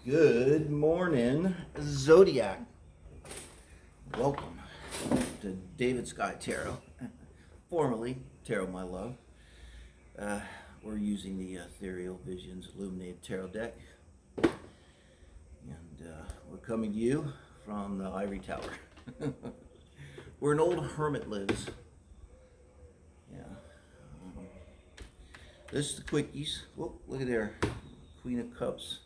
Good morning, Zodiac. Welcome to Davidskytarot, formerly Tarot My Love. We're using the Ethereal Visions Illuminated Tarot deck, and we're coming to you from the Ivory Tower, where an old hermit lives. Yeah. This is the Quickies. Whoop, look at there, Queen of Cups.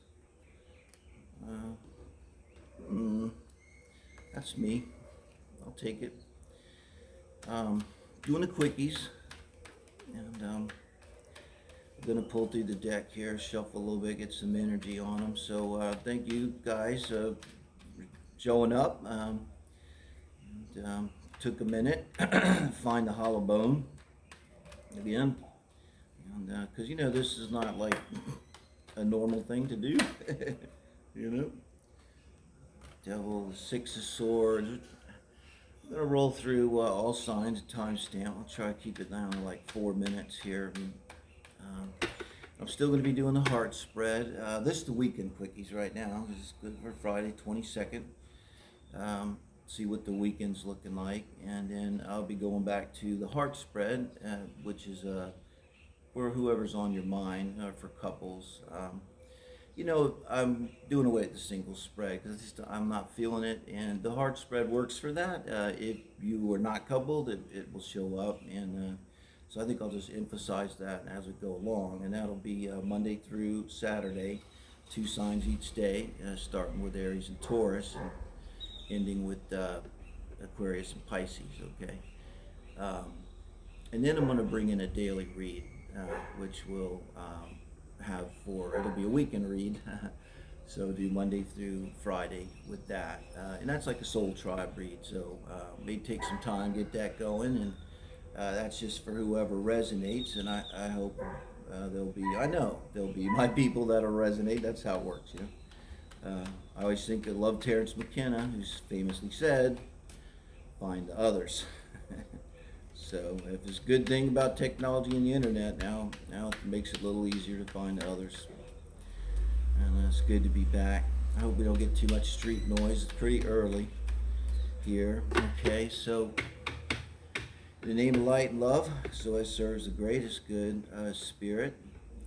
That's me. I'll take it. Doing the Quickies, and I'm gonna pull through the deck here, shuffle a little bit, get some energy on them. So thank you guys for showing up. Took a minute find the hollow bone again, and because this is not like a normal thing to do. Devil, Six of Swords. I'm gonna roll through all signs, timestamp. I'll try to keep it down to like 4 minutes here. I'm still gonna be doing the heart spread. This is the Weekend Quickies right now. This is good for Friday, 22nd. See what the weekend's looking like, and then I'll be going back to the heart spread, which is for whoever's on your mind, for couples. I'm doing away with the single spread because I'm not feeling it, and the heart spread works for that. If you are not coupled, it will show up, and so I think I'll just emphasize that as we go along, and that'll be Monday through Saturday, 2 signs each day, starting with Aries and Taurus, and ending with Aquarius and Pisces, okay? And then I'm going to bring in a daily read, which will it'll be a weekend read. So do Monday through Friday with that, and that's like a soul tribe read, so may take some time, get that going, and that's just for whoever resonates, and I hope I know there'll be my people that'll resonate. That's how it works, I always think I love Terrence McKenna, who's famously said, find the others. So if it's a good thing about technology and the internet, now it makes it a little easier to find others. And it's good to be back. I hope we don't get too much street noise. It's pretty early here. Okay, so in the name of light and love, so as serves the greatest good spirit,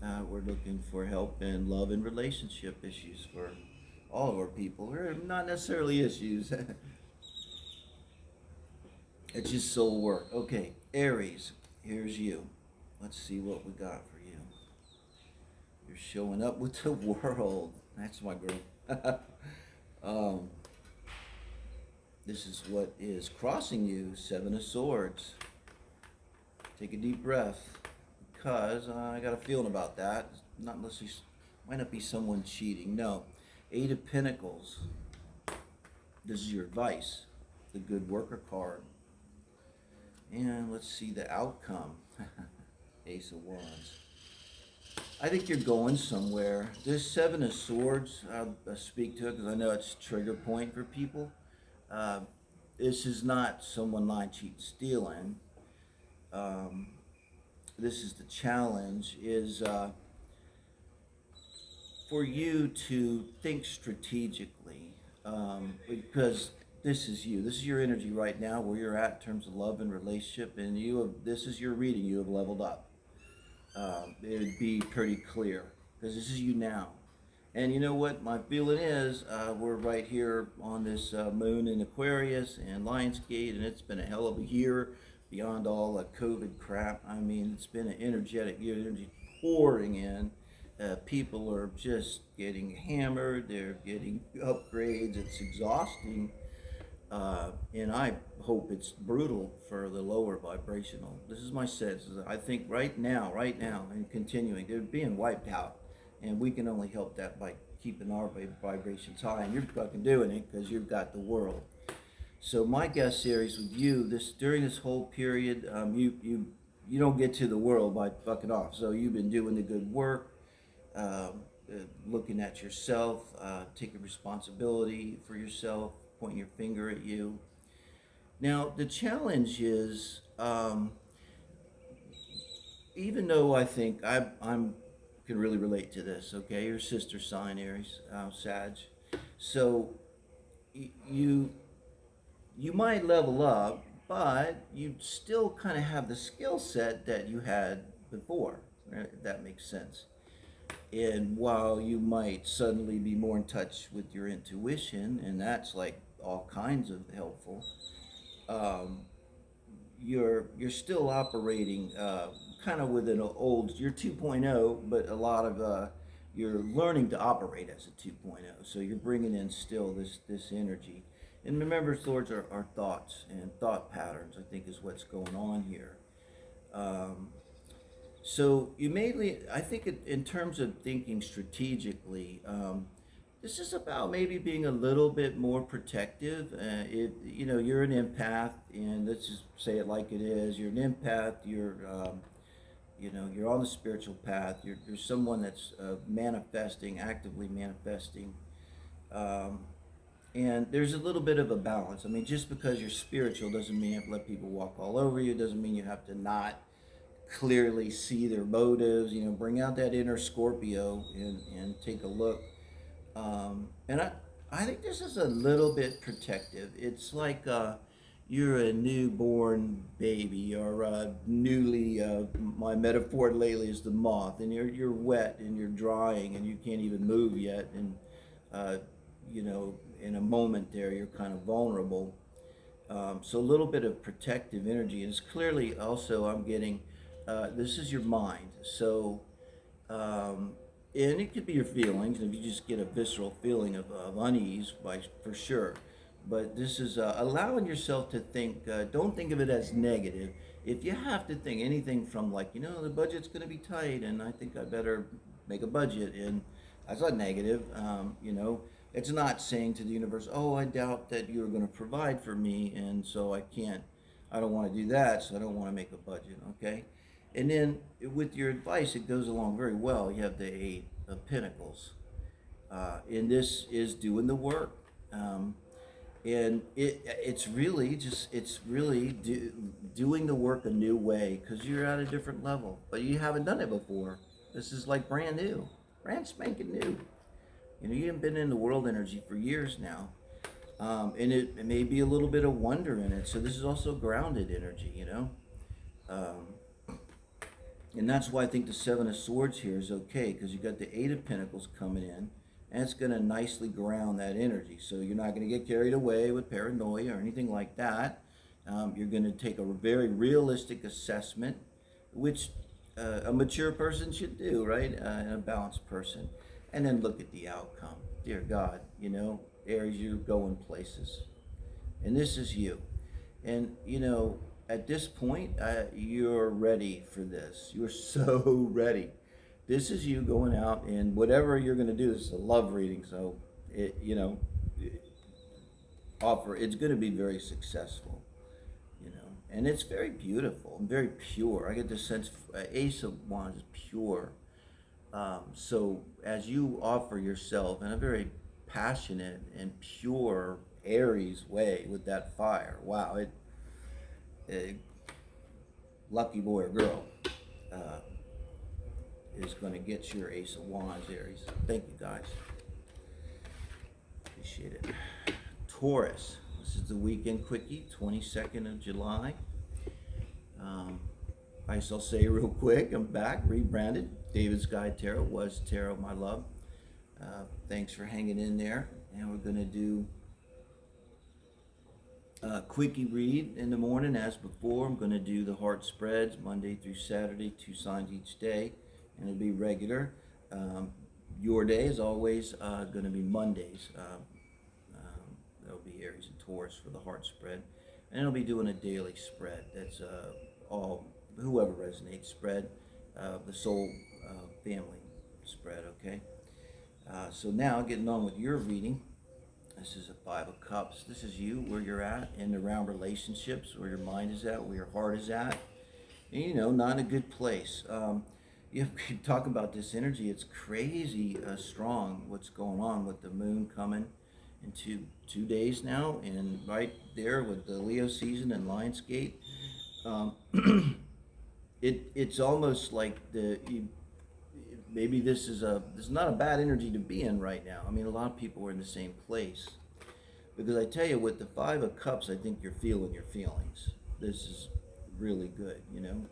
we're looking for help in love and relationship issues for all of our people. Or not necessarily issues. It's just soul work. Okay, Aries, here's you. Let's see what we got for you. You're showing up with the world. That's my girl. This is what is crossing you, 7 of Swords. Take a deep breath, because I got a feeling about that. Not unless might not be someone cheating. No, 8 of Pentacles. This is your advice, the good worker card. And let's see the outcome. Ace of Wands. I think you're going somewhere. This 7 of Swords, I'll speak to it because I know it's a trigger point for people. This is not someone lying, cheating, stealing. This is the challenge, is for you to think strategically, because this is you. This is your energy right now, where you're at in terms of love and relationship, and this is your reading. You have leveled up. It would be pretty clear, because this is you now. And you know what my feeling is? We're right here on this moon in Aquarius and Lionsgate, and it's been a hell of a year beyond all the COVID crap. I mean, it's been an energetic year, energy pouring in. People are just getting hammered. They're getting upgrades. It's exhausting. And I hope it's brutal for the lower vibrational. This is my sense. I think right now, and continuing, they're being wiped out. And we can only help that by keeping our vibrations high. And you're fucking doing it because you've got the world. So my guest series with you, during this whole period, you don't get to the world by fucking off. So you've been doing the good work, looking at yourself, taking responsibility for yourself, pointing your finger at you. Now, the challenge is, even though I think I'm can really relate to this, okay? Your sister sign, Aries, Sag. So you might level up, but you still kind of have the skill set that you had before, right? If that makes sense. And while you might suddenly be more in touch with your intuition, and that's like all kinds of helpful, um, you're still operating kind of with an old, you're 2.0, but a lot of you're learning to operate as a 2.0. So you're bringing in still this energy. And remember, thoughts are thoughts, and thought patterns, I think, is what's going on here. So you mainly, I think, in terms of thinking strategically, this is about maybe being a little bit more protective. You're an empath, and let's just say it like it is. You're an empath. You're on the spiritual path. You're someone that's manifesting, actively manifesting. And there's a little bit of a balance. I mean, just because you're spiritual doesn't mean you have to let people walk all over you. Doesn't mean you have to not clearly see their motives. Bring out that inner Scorpio and take a look. And I think this is a little bit protective. It's like you're a newborn baby, or newly. My metaphor lately is the moth, and you're wet and you're drying and you can't even move yet, and in a moment there you're kind of vulnerable. So a little bit of protective energy, and it's clearly also I'm getting. This is your mind, so. And it could be your feelings, and if you just get a visceral feeling of unease, for sure. But this is allowing yourself to think. Don't think of it as negative. If you have to think anything from like, the budget's going to be tight, and I think I better make a budget, and that's not negative. It's not saying to the universe, oh, I doubt that you're going to provide for me, and so I don't want to do that, so I don't want to make a budget, okay? And then with your advice, it goes along very well. You have the Eight of Pentacles. And this is doing the work. And it's really doing the work a new way, because you're at a different level. But you haven't done it before. This is like brand new. Brand spanking new. You haven't been in the world energy for years now. And it may be a little bit of wonder in it. So this is also grounded energy, And that's why I think the Seven of Swords here is okay, because you got the Eight of Pentacles coming in, and it's going to nicely ground that energy. So you're not going to get carried away with paranoia or anything like that. You're going to take a very realistic assessment, which a mature person should do, right? And a balanced person. And then look at the outcome. Dear God, Aries, you're going places. And this is you. And, at this point, you're ready for this. You're so ready. This is you going out, and whatever you're going to do, this is a love reading, so it's going to be very successful, and it's very beautiful and very pure. I get the sense Ace of Wands is pure. So as you offer yourself in a very passionate and pure Aries way with that fire, wow, lucky boy or girl is going to get your Ace of Wands, Aries. Thank you, guys. Appreciate it. Taurus. This is the Weekend Quickie, 22nd of July. I shall say real quick, I'm back, rebranded. Davidskytarot was Tarot, my love. Thanks for hanging in there. And we're going to do quickie read in the morning as before. I'm going to do the heart spreads Monday through Saturday, 2 signs each day, and it'll be regular. Your day is always going to be Mondays. That'll be Aries and Taurus for the heart spread, and I'll be doing a daily spread. That's all whoever resonates spread, the soul family spread. Okay. So now getting on with your reading. This is a Five of Cups. This is you, where you're at, and around relationships, where your mind is at, where your heart is at. And, not in a good place. You talk about this energy. It's crazy strong what's going on with the moon coming into 2 days now, and right there with the Leo season and Lionsgate. It's almost like maybe this is not a bad energy to be in right now. I mean, a lot of people are in the same place. Because I tell you, with the Five of Cups, I think you're feeling your feelings. This is really good, you know?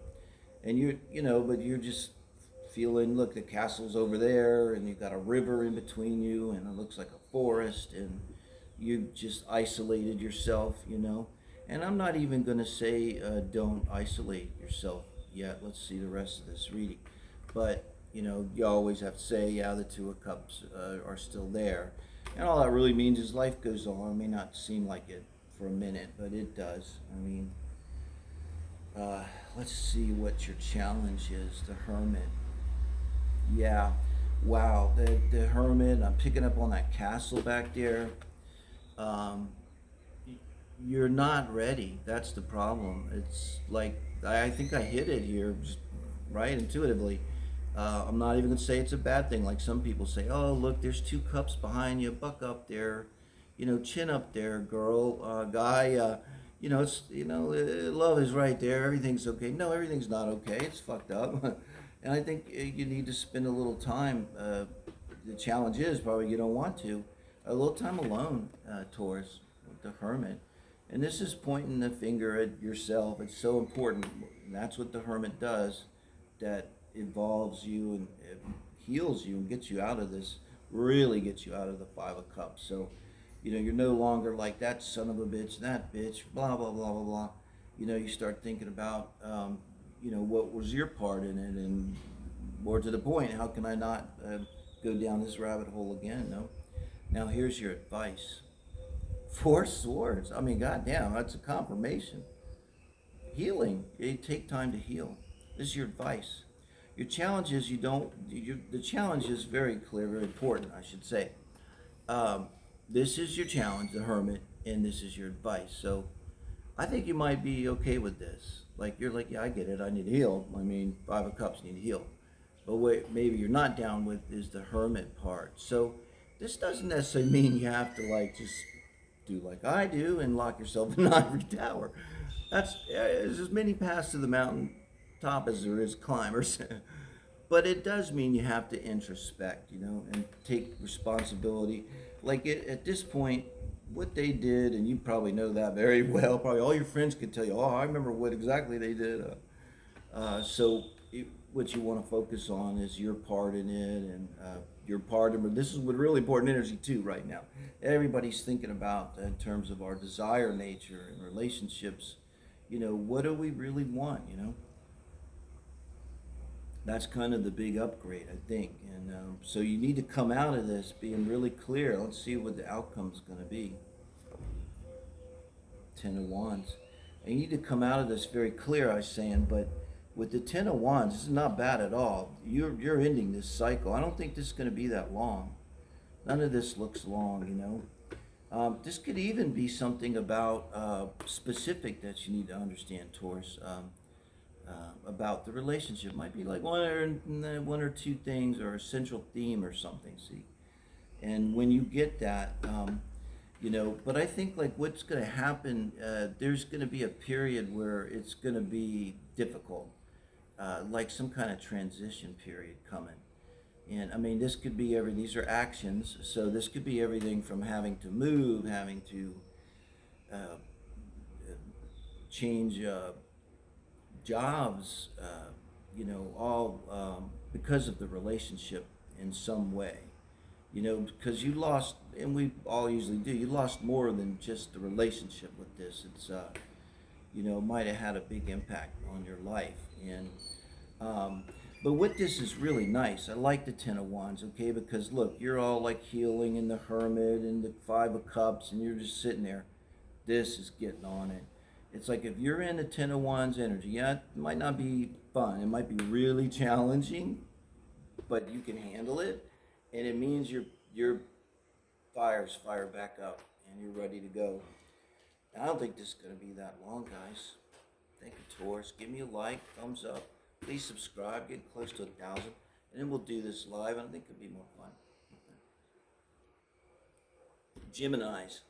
And but you're just feeling, look, the castle's over there, and you've got a river in between you, and it looks like a forest, and you've just isolated yourself, you know? And I'm not even going to say don't isolate yourself yet. Let's see the rest of this reading. But, you always have to say, yeah, the Two of Cups are still there. And all that really means is life goes on. It may not seem like it for a minute, but it does. I mean, let's see what your challenge is. The Hermit. Yeah. Wow. The Hermit. I'm picking up on that castle back there. You're not ready. That's the problem. It's like, I think I hit it here, just right intuitively. I'm not even going to say it's a bad thing. Like some people say, oh, look, there's two cups behind you. Buck up there. Chin up there, girl, guy. Love is right there. Everything's okay. No, everything's not okay. It's fucked up. And I think you need to spend a little time. The challenge is probably you don't want to. A little time alone, Taurus, with the Hermit. And this is pointing the finger at yourself. It's so important. And that's what the Hermit does. That involves you and heals you and gets you out of this, really gets you out of the Five of Cups. So, you're no longer like that son of a bitch, that bitch, blah, blah, blah, blah, blah. You start thinking about, what was your part in it, and more to the point, how can I not go down this rabbit hole again? No. Now, here's your advice. Four Swords. I mean, goddamn, that's a confirmation. Healing. You take time to heal. This is your advice. Your challenge is the challenge is very clear, very important, I should say. This is your challenge, the Hermit, and this is your advice. So I think you might be okay with this. Like, you're like, yeah, I get it. I need to heal. I mean, Five of Cups need to heal. But what maybe you're not down with is the Hermit part. So this doesn't necessarily mean you have to, just do like I do and lock yourself in an ivory tower. There's as many paths to the mountain top as there is climbers. But it does mean you have to introspect, and take responsibility. Like at this point, what they did, and you probably know that very well, probably all your friends could tell you, oh, I remember what exactly they did. What you want to focus on is your part in it, and your part in, this is what really important energy too right now. Everybody's thinking about in terms of our desire nature and relationships, what do we really want, That's kind of the big upgrade, I think. And so you need to come out of this being really clear. Let's see what the outcome is going to be. Ten of Wands. And you need to come out of this very clear, I was saying, but with the Ten of Wands, this is not bad at all. You're ending this cycle. I don't think this is going to be that long. None of this looks long, This could even be something about specific that you need to understand, Taurus. About the relationship. Might be like one or two things or a central theme or something, see? And when you get that, but I think like what's going to happen, there's going to be a period where it's going to be difficult, like some kind of transition period coming. And I mean, this could be these are actions, so this could be everything from having to move, having to change jobs, all because of the relationship in some way, because you lost, and we all usually do, you lost more than just the relationship with this. It's, might have had a big impact on your life. And, but with this is really nice. I like the Ten of Wands, okay, because look, you're all like healing in the Hermit and the Five of Cups, and you're just sitting there. This is getting on it. It's like if you're in the Ten of Wands energy, yeah, it might not be fun. It might be really challenging, but you can handle it. And it means your fire's fired back up and you're ready to go. I don't think this is going to be that long, guys. Thank you, Taurus. Give me a like, thumbs up. Please subscribe. Get close to 1,000. And then we'll do this live. I think it'll be more fun. Geminis.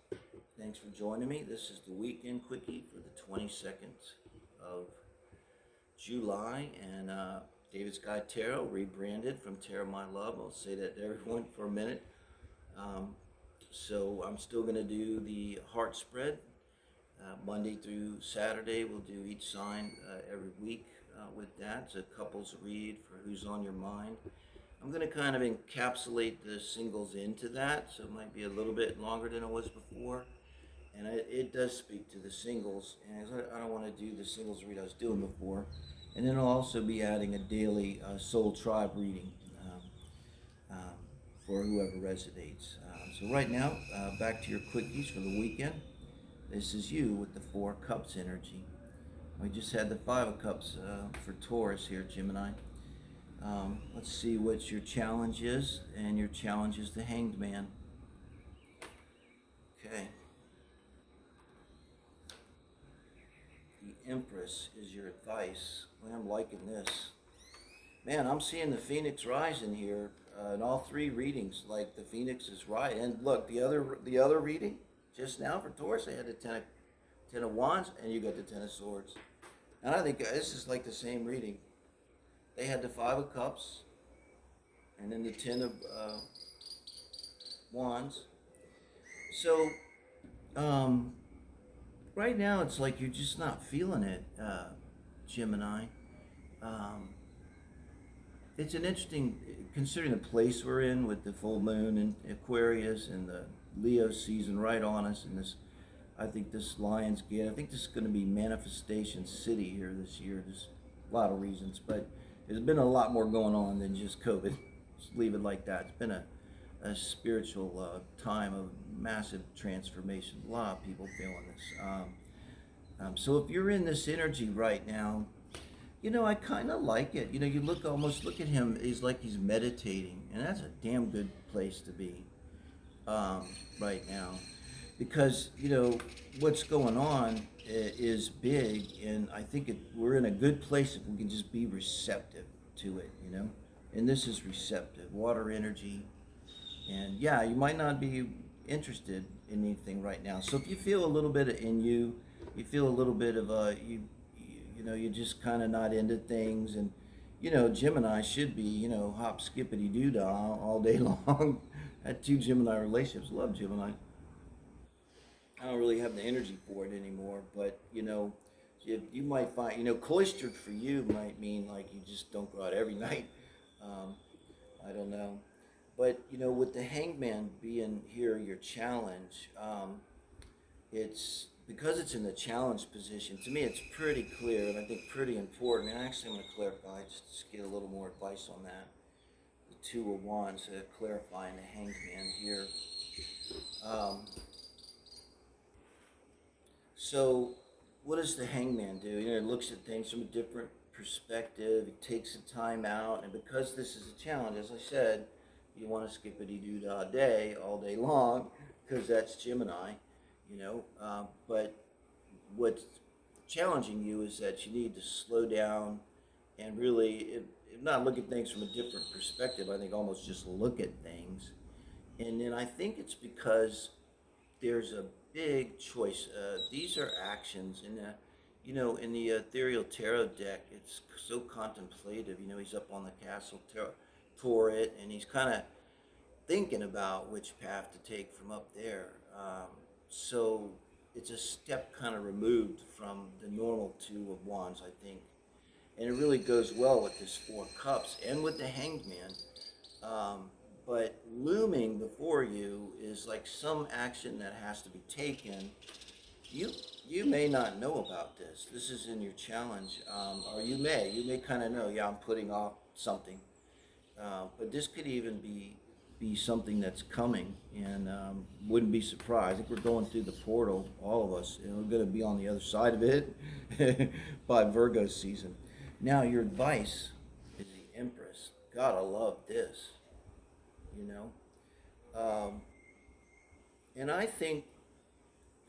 Thanks for joining me. This is the Weekend Quickie for the 22nd of July. And Davidskytarot, rebranded from Tarot My Love. I'll say that to everyone for a minute. So I'm still going to do the heart spread. Monday through Saturday, we'll do each sign every week with that. It's a couples read for who's on your mind. I'm going to kind of encapsulate the singles into that, so it might be a little bit longer than it was before. And it does speak to the singles, and I don't want to do the singles read I was doing before. And then I'll also be adding a daily soul tribe reading for whoever resonates. So right now, back to your quickies for the weekend. This is you with the 4 Cups energy. We just had the 5 of Cups for Taurus here, Gemini. Let's see what your challenge is, and your challenge is the Hanged Man. Okay. The Empress is your advice. Well, I'm liking this. Man, I'm seeing the Phoenix rising here in all 3 readings. Like the Phoenix is right. And look, the other reading just now for Taurus, I had the Ten of Wands, and you got the Ten of Swords. And I think this is like the same reading. They had the 5 of Cups, and then the 10 of Wands. So, right now it's like you're just not feeling it, Gemini. It's an interesting, considering the place we're in with the full moon in Aquarius and the Leo season right on us, and this, I think this Lion's Gate, I think this is going to be Manifestation City here this year. There's a lot of reasons, but there's been a lot more going on than just COVID. Just leave it like that. It's been a spiritual time of massive transformation. A lot of people feeling this. So if you're in this energy right now, you know, I kind of like it. You know, you almost look at him, he's like he's meditating, and that's a damn good place to be right now. Because, you know, what's going on is big, and I think we're in a good place if we can just be receptive to it, you know? And this is receptive, water energy. And yeah, you might not be interested in anything right now. So if you feel a little bit in you feel a little bit of you know, you're just kind of not into things. And, you know, Gemini should be, you know, hop, skippity doo-dah all day long. I had 2 Gemini relationships. Love Gemini. I don't really have the energy for it anymore, but, you know, you might find, you know, cloistered for you might mean like you just don't go out every night. I don't know. But, you know, with the Hanged Man being here, your challenge, it's, because it's in the challenge position, to me it's pretty clear, and I think pretty important. And actually I'm going to clarify, just to get a little more advice on that. The 2 of Wands, clarifying the Hanged Man here. So what does the Hanged Man do? You know, it looks at things from a different perspective. It takes the time out, and because this is a challenge, as I said, you want to skippity-doo-dah day all day long, because that's Gemini, you know. But what's challenging you is that you need to slow down and really, if not look at things from a different perspective, I think almost just look at things. And then I think it's because there's a big choice. These are actions, and you know, in the ethereal tarot deck, it's so contemplative. You know, he's up on the castle turret, and he's kind of thinking about which path to take from up there. So it's a step kind of removed from the normal 2 of Wands, I think, and it really goes well with this 4 Cups and with the Hanged Man. But looming before you is like some action that has to be taken. You may not know about this. This is in your challenge, or you may kind of know. Yeah, I'm putting off something, but this could even be something that's coming, and wouldn't be surprised. I think we're going through the portal, all of us, and we're going to be on the other side of it by Virgo season. Now, your advice is the Empress. God, I love this. You know, and I think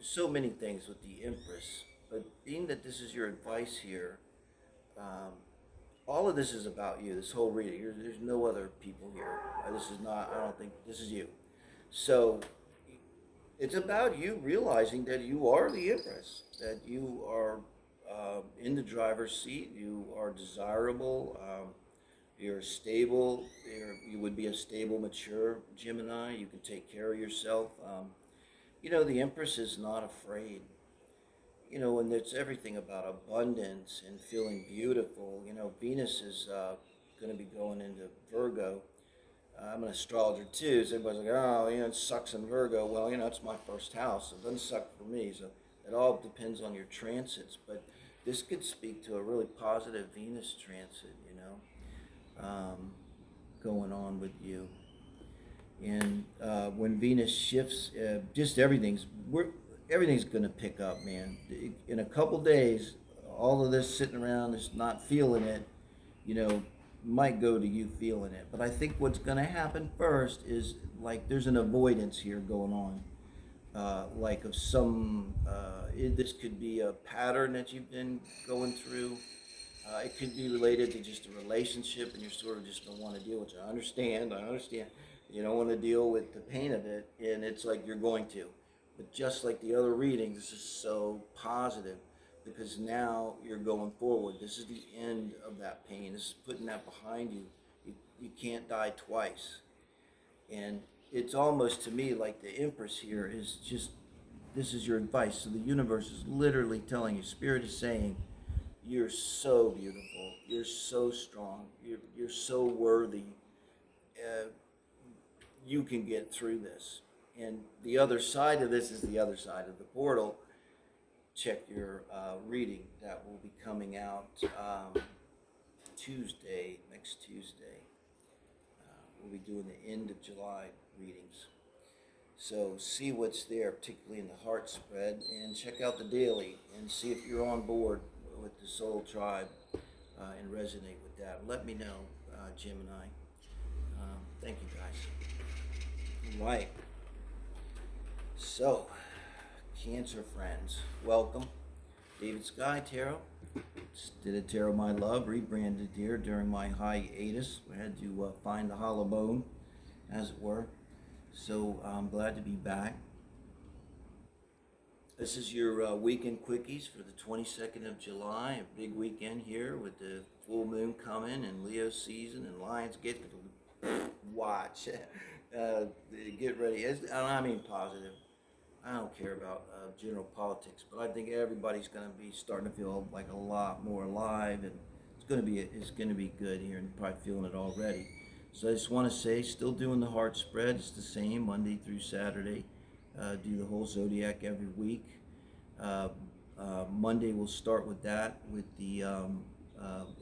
so many things with the Empress, but being that this is your advice here, all of this is about you. This whole reading, there's no other people here. This is not, I don't think, this is you. So it's about you realizing that you are the Empress, that you are in the driver's seat, you are desirable. You're stable. You would be a stable, mature Gemini. You can take care of yourself. The Empress is not afraid. And it's everything about abundance and feeling beautiful. Venus is going to be going into Virgo. I'm an astrologer too, so everybody's like, oh, it sucks in Virgo. Well, it's my first house, so it doesn't suck for me. So it all depends on your transits. But this could speak to a really positive Venus transit, going on with you. And when Venus shifts, just everything's going to pick up, man. In a couple days, all of this sitting around, just not feeling it, might go to you feeling it. But I think what's going to happen first is like there's an avoidance here going on, like of some. This could be a pattern that you've been going through. It could be related to just a relationship, and you sort of just don't want to deal with it. I understand. You don't want to deal with the pain of it, and it's like you're going to. But just like the other readings, this is so positive because now you're going forward. This is the end of that pain. This is putting that behind you. You can't die twice. And it's almost to me like the Empress here is just, this is your advice. So the universe is literally telling you, Spirit is saying, you're so beautiful. You're so strong. You're so worthy. You can get through this. And the other side of this is the other side of the portal. Check your reading that will be coming out next Tuesday. We'll be doing the end of July readings. So see what's there, particularly in the heart spread, and check out the daily and see if you're on board with the soul tribe and resonate with that. Let me know, Gemini. Thank you, guys. All right. So, Cancer friends, welcome. Davidskytarot. Did a tarot my love, rebranded here during my hiatus. I had to find the hollow bone, as it were. So I'm glad to be back. This is your Weekend Quickies for the 22nd of July. A big weekend here with the full moon coming and Leo season and Lions get to watch. Get ready. I mean positive. I don't care about general politics, but I think everybody's going to be starting to feel like a lot more alive, and it's going to be good here, and you're probably feeling it already. So I just want to say, still doing the heart spread. It's the same Monday through Saturday. Do the whole zodiac every week. Monday we'll start with that, with the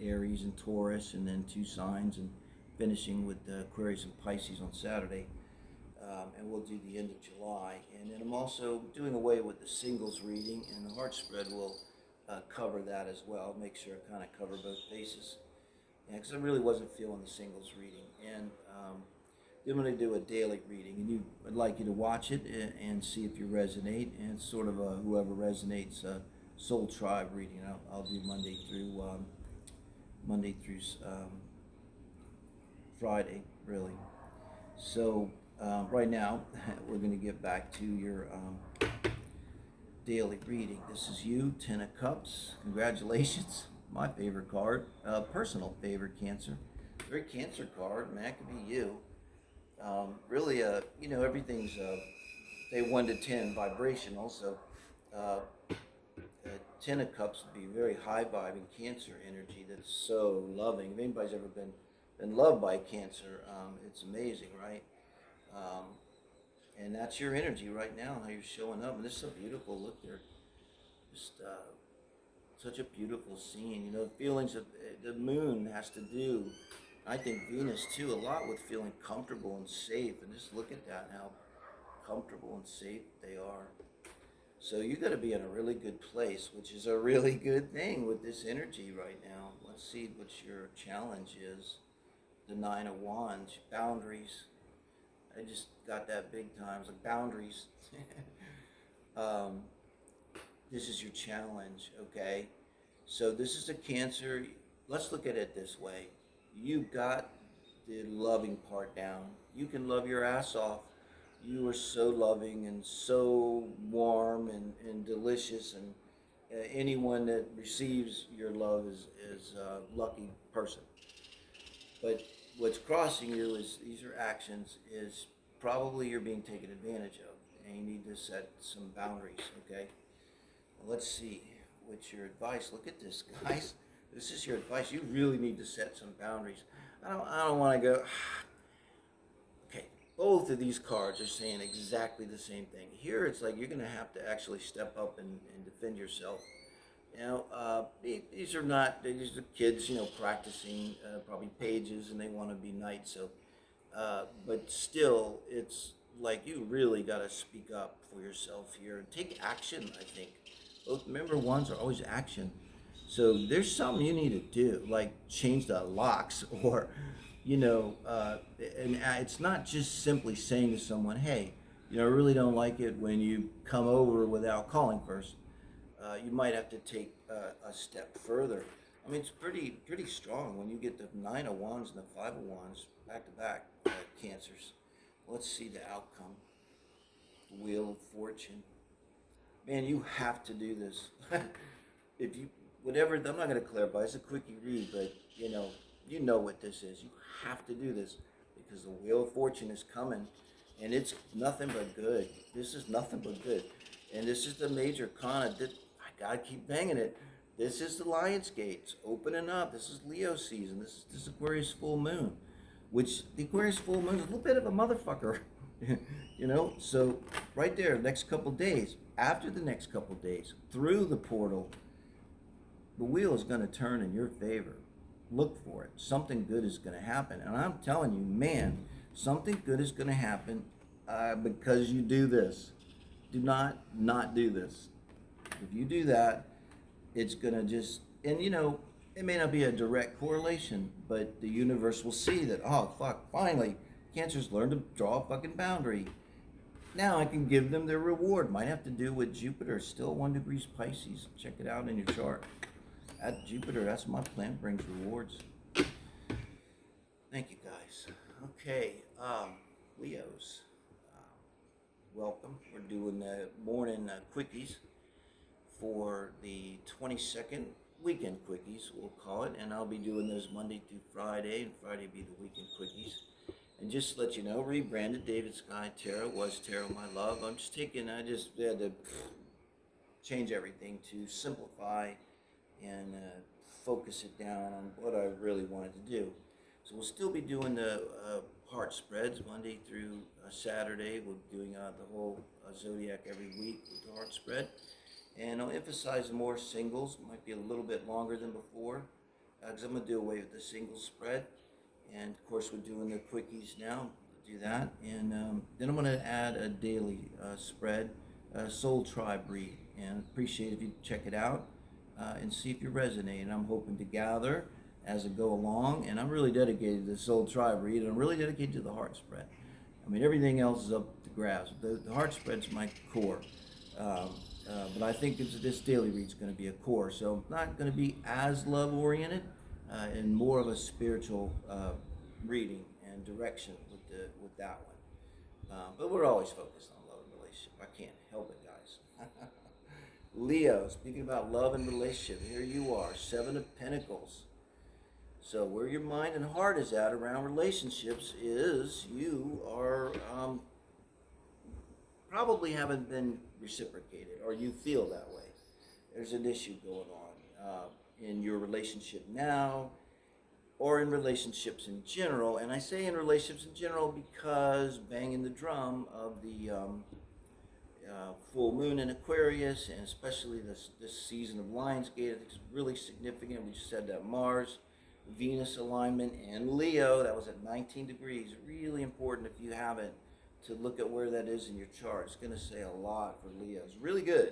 Aries and Taurus, and then 2 signs, and finishing with the Aquarius and Pisces on Saturday. And we'll do the end of July. And then I'm also doing away with the singles reading, and the heart spread will cover that as well. Make sure I kind of cover both bases. Because I really wasn't feeling the singles reading. And then I'm going to do a daily reading, and I'd like you to watch it and see if you resonate. And it's sort of a whoever resonates soul tribe reading. I'll do Monday through Friday, really. So right now, we're going to get back to your daily reading. This is you, 10 of Cups. Congratulations. My favorite card, personal favorite, Cancer. Very Cancer card, man. That could be you. Really, everything's say 1 to 10 vibrational. So 10 of Cups would be very high vibing Cancer energy that's so loving. If anybody's ever been loved by Cancer, it's amazing, right? And that's your energy right now, how you're showing up. And this is so beautiful. Look, they're just such a beautiful scene. The feelings of the moon has to do, I think Venus too, a lot with feeling comfortable and safe. And just look at that, how comfortable and safe they are. So you got to be in a really good place, which is a really good thing with this energy right now. Let's see what your challenge is. The 9 of Wands, boundaries. I just got that big time. It's like boundaries. This is your challenge, okay? So this is a Cancer. Let's look at it this way. You got the loving part down. You can love your ass off. You are so loving and so warm and delicious, and anyone that receives your love is a lucky person. But what's crossing you is these are actions, is probably you're being taken advantage of, and you need to set some boundaries, okay? Well, let's see, what's your advice? Look at this, guys. This is your advice. You really need to set some boundaries. I don't want to go, okay, both of these cards are saying exactly the same thing. Here it's like you're going to have to actually step up and defend yourself. You know, these are kids, you know, practicing probably pages, and they want to be knights. So, but still, it's like you really got to speak up for yourself here and take action, I think. Both, remember, ones are always action. So there's something you need to do, like change the locks, or, you know, and it's not just simply saying to someone, hey, you know, I really don't like it when you come over without calling first. You might have to take a step further. I mean, it's pretty strong when you get the Nine of Wands and the Five of Wands back to back, Cancers. Let's see the outcome. The Wheel of Fortune. Man, you have to do this. If you, whatever, I'm not going to clarify. It's a quickie read, but you know what this is. You have to do this because the Wheel of Fortune is coming, and it's nothing but good. This is nothing but good, and this is the major con. I gotta keep banging it. This is the Lion's Gates opening up. This is Leo season. This Aquarius full moon, which the Aquarius full moon is a little bit of a motherfucker, you know. So right there, next couple days, after the next couple days, through the portal, the wheel is going to turn in your favor. Look for it. Something good is going to happen, and I'm telling you, man, something good is going to happen because you do this. Do not do this. If you do that, it's going to just, and you know, it may not be a direct correlation, but the universe will see that, oh, fuck, finally, Cancers learned to draw a fucking boundary. Now I can give them their reward. Might have to do with Jupiter, still 1 degree Pisces. Check it out in your chart. At Jupiter, that's my planet, brings rewards. Thank you, guys. Okay, Leos, welcome. We're doing the morning quickies for the 22nd, Weekend Quickies, we'll call it, and I'll be doing those Monday through Friday, and Friday will be the Weekend Quickies. And just to let you know, rebranded Davidskytarot, was Tarot My Love. I just had to change everything to simplify and focus it down on what I really wanted to do. So we'll still be doing the heart spreads Monday through Saturday. We're doing the whole zodiac every week with the heart spread. And I'll emphasize more singles. Might be a little bit longer than before because I'm going to do away with the single spread. And of course we're doing the quickies now. Do that. And then I'm going to add a daily spread, Soul Tribe read. And appreciate if you check it out and see if you resonate. And I'm hoping to gather as I go along. And I'm really dedicated to the Soul Tribe read. And I'm really dedicated to the heart spread. I mean, everything else is up to grasp. The heart spread's my core. But I think this daily read's going to be a core, so not going to be as love-oriented and more of a spiritual reading and direction with that one. But we're always focused on love and relationship. I can't help it, guys. Leo, speaking about love and relationship, here you are, 7 of Pentacles. So where your mind and heart is at around relationships is you are probably haven't been reciprocated, or you feel that way. There's an issue going on in your relationship now, or in relationships in general. And I say in relationships in general because banging the drum of the full moon in Aquarius, and especially this season of Lionsgate, I think is really significant. We just said that Mars, Venus alignment, and Leo, that was at 19 degrees. Really important if you haven't, to look at where that is in your chart. It's going to say a lot for Leos. Really good.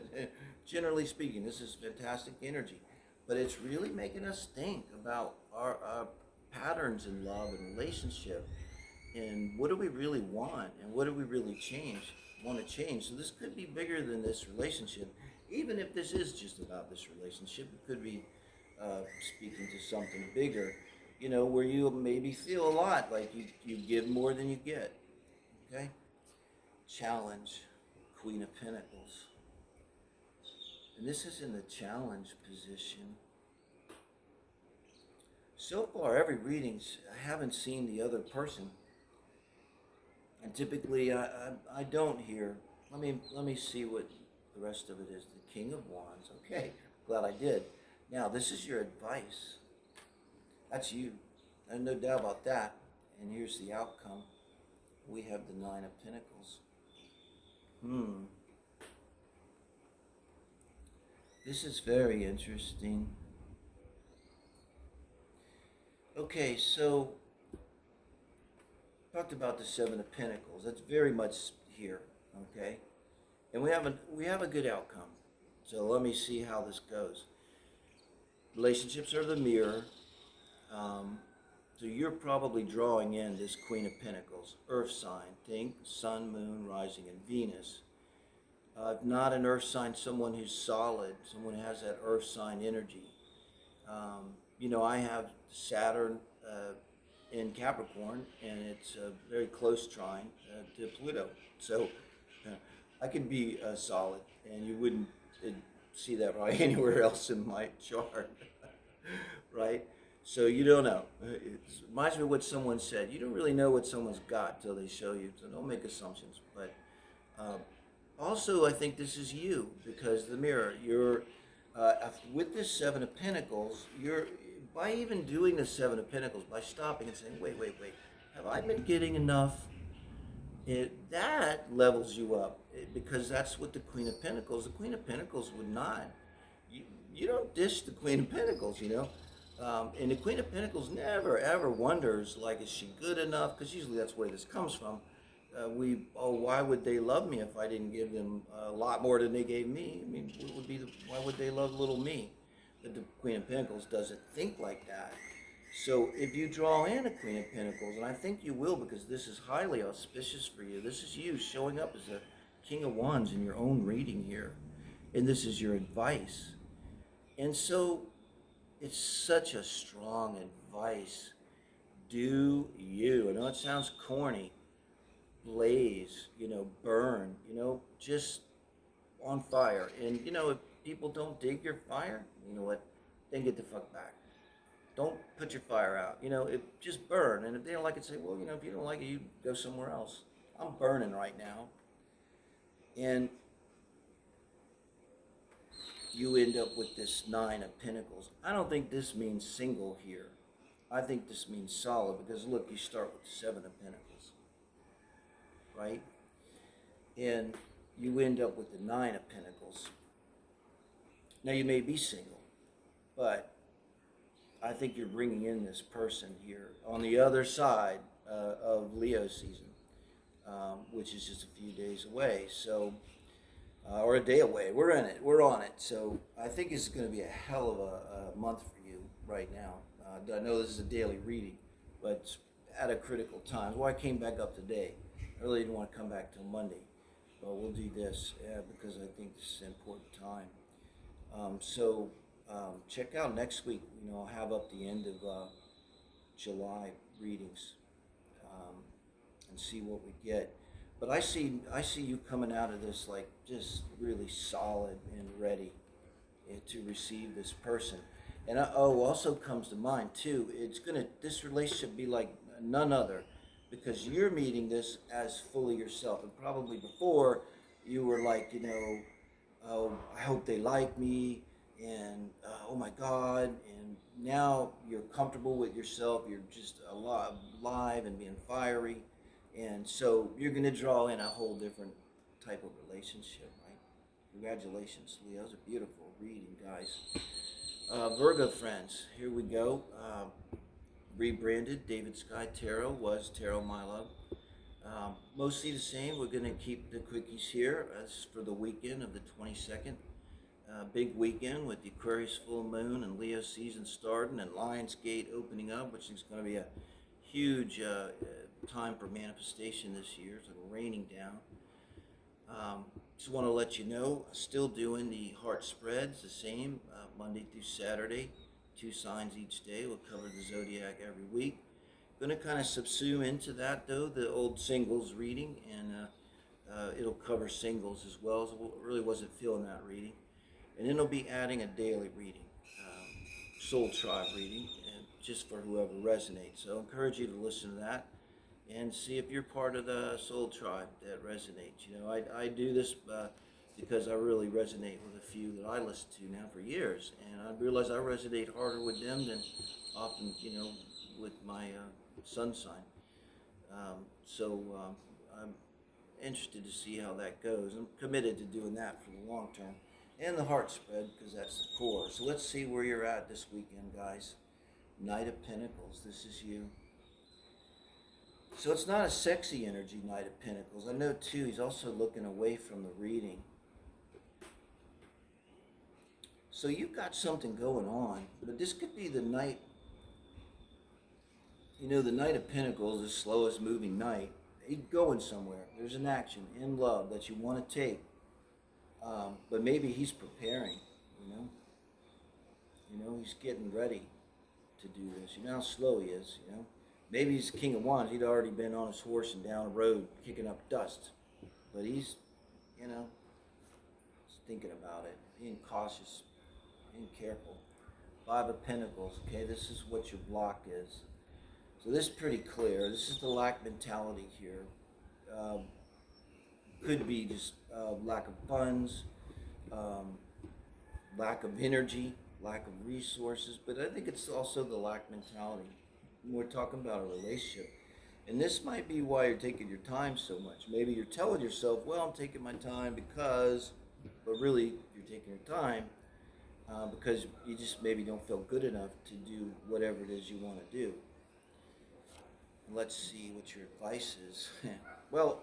Generally speaking, this is fantastic energy. But it's really making us think about our patterns in love and relationship, and what do we really want, and what do we really want to change. So this could be bigger than this relationship. Even if this is just about this relationship, it could be speaking to something bigger, you know, where you maybe feel a lot like you give more than you get. Okay? Challenge, Queen of Pentacles. And this is in the challenge position. So far, every reading's, I haven't seen the other person. And typically, I don't hear. Let me see what the rest of it is. The King of Wands. Okay, glad I did. Now, this is your advice. That's you. And no doubt about that. And here's the outcome. We have the Nine of Pentacles. This is very interesting. Okay, so talked about the Seven of Pentacles. That's very much here, okay? And we have a good outcome. So let me see how this goes. Relationships are the mirror. So you're probably drawing in this Queen of Pentacles, Earth sign. Think Sun, Moon, Rising, and Venus. If not an Earth sign, someone who's solid, someone who has that Earth sign energy. I have Saturn in Capricorn, and it's a very close trine to Pluto. So I can be solid, and you wouldn't see that probably anywhere else in my chart, right? So you don't know. It reminds me of what someone said. You don't really know what someone's got till they show you, so don't make assumptions. But also, I think this is you, because the mirror, you're, with this Seven of Pentacles, by even doing the Seven of Pentacles, by stopping and saying, wait, have I been getting enough? That levels you up, because that's what the Queen of Pentacles would not. You don't dish the Queen of Pentacles, and the Queen of Pentacles never ever wonders, like, is she good enough? Because usually that's where this comes from. Why would they love me if I didn't give them a lot more than they gave me? I mean, why would they love little me? But the Queen of Pentacles doesn't think like that. So if you draw in a Queen of Pentacles, and I think you will, because this is highly auspicious for you. This is you showing up as a King of Wands in your own reading here. And this is your advice. And so it's such a strong advice. Do you. I know it sounds corny. Blaze, burn, just on fire. And, if people don't dig your fire, you know what, then get the fuck back. Don't put your fire out, just burn. And if they don't like it, say, well, if you don't like it, you go somewhere else. I'm burning right now. And you end up with this Nine of Pentacles. I don't think this means single here. I think this means solid, because look, you start with the Seven of Pentacles. Right? And you end up with the Nine of Pentacles. Now, you may be single, but I think you're bringing in this person here on the other side of Leo season, which is just a few days away, so or a day away. We're in it. We're on it. So I think it's going to be a hell of a month for you right now. I know this is a daily reading, but it's at a critical time. Well, I came back up today. I really didn't want to come back till Monday, but we'll do this because I think this is an important time. So check out next week. I'll have up the end of July readings and see what we get. But I see you coming out of this like just really solid and ready to receive this person. And also comes to mind too. This relationship be like none other, because you're meeting this as fully yourself. And probably before you were like, oh, I hope they like me, and oh my God. And now you're comfortable with yourself. You're just alive and being fiery. And so you're going to draw in a whole different type of relationship, right? Congratulations, Leo. That was a beautiful reading, guys. Virgo friends, here we go. Rebranded. Davidskytarot was Tarot My Love. Mostly the same. We're going to keep the quickies here as for the weekend of the 22nd. Big weekend with the Aquarius full moon and Leo season starting and Lionsgate opening up, which is going to be a huge time for manifestation this year. It's like raining down. Just want to let you know, still doing the heart spreads, the same, Monday through Saturday, 2 signs each day. We'll cover the zodiac every week. Going to kind of subsume into that, though, the old singles reading, and it'll cover singles as well, so I really wasn't feeling that reading. And then I'll be adding a daily reading, soul tribe reading, and just for whoever resonates. So I encourage you to listen to that and see if you're part of the soul tribe that resonates. You know, I do this because I really resonate with a few that I listen to now for years, and I realize I resonate harder with them than often, you know, with my sun sign. So I'm interested to see how that goes. I'm committed to doing that for the long term. And the heart spread, because that's the core. So let's see where you're at this weekend, guys. Knight of Pentacles, this is you. So it's not a sexy energy, Knight of Pentacles. I know, too, he's also looking away from the reading. So you've got something going on, but this could be the Knight. You know, the Knight of Pentacles, the slowest moving knight. He's going somewhere. There's an action in love that you want to take. But maybe he's preparing, you know. You know, he's getting ready to do this. You know how slow he is, you know. Maybe he's the King of Wands. He'd already been on his horse and down the road kicking up dust. But he's, you know, he's thinking about it, being cautious, being careful. Five of Pentacles, okay, this is what your block is. So this is pretty clear. This is the lack mentality here. Could be just lack of funds, lack of energy, lack of resources, but I think it's also the lack mentality. We're talking about a relationship. And this might be why you're taking your time so much. Maybe you're telling yourself, well, I'm taking my time because, but really you're taking your time because you just maybe don't feel good enough to do whatever it is you want to do. Let's see what your advice is. Well,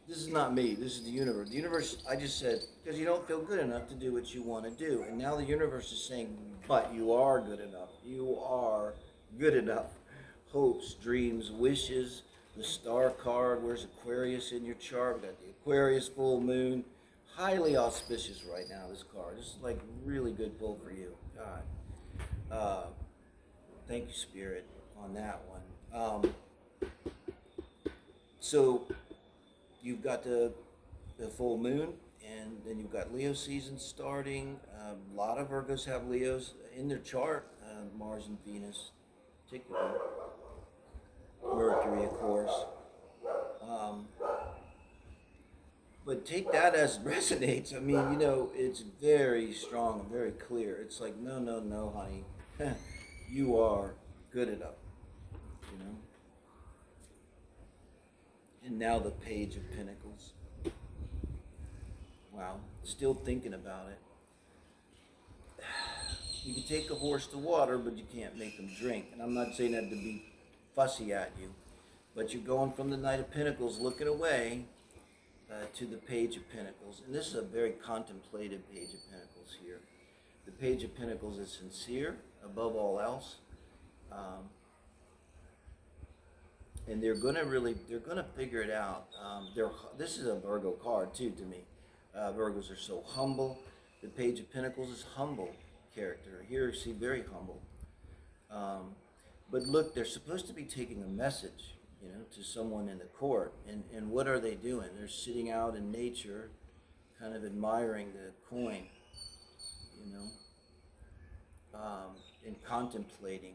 this is not me. This is the universe. The universe, I just said, because you don't feel good enough to do what you want to do. And now the universe is saying, but you are good enough. You are good enough. Hopes, dreams, wishes, the star card. Where's Aquarius in your chart? We got the Aquarius full moon. Highly auspicious right now, this card. This is like really good pull for you. God. Thank you, Spirit, on that one. So you've got the full moon, and then you've got Leo season starting. A lot of Virgos have Leos in their chart, Mars and Venus, particularly. Mercury, of course. But take that as it resonates. I mean, you know, it's very strong and very clear. It's like, no, no, no, honey. You are good enough, you know. And now the Page of Pentacles. Wow, still thinking about it. You can take a horse to water, but you can't make them drink. And I'm not saying that to be fussy at you, but you're going from the Knight of Pentacles, looking away, to the Page of Pentacles. And this is a very contemplative Page of Pentacles here. The Page of Pentacles is sincere above all else. And they're going to figure it out. This is a Virgo card too to me. Virgos are so humble. The Page of Pentacles is humble character. Here you see very humble. But look, they're supposed to be taking a message, you know, to someone in the court. And what are they doing? They're sitting out in nature, kind of admiring the coin, you know, and contemplating.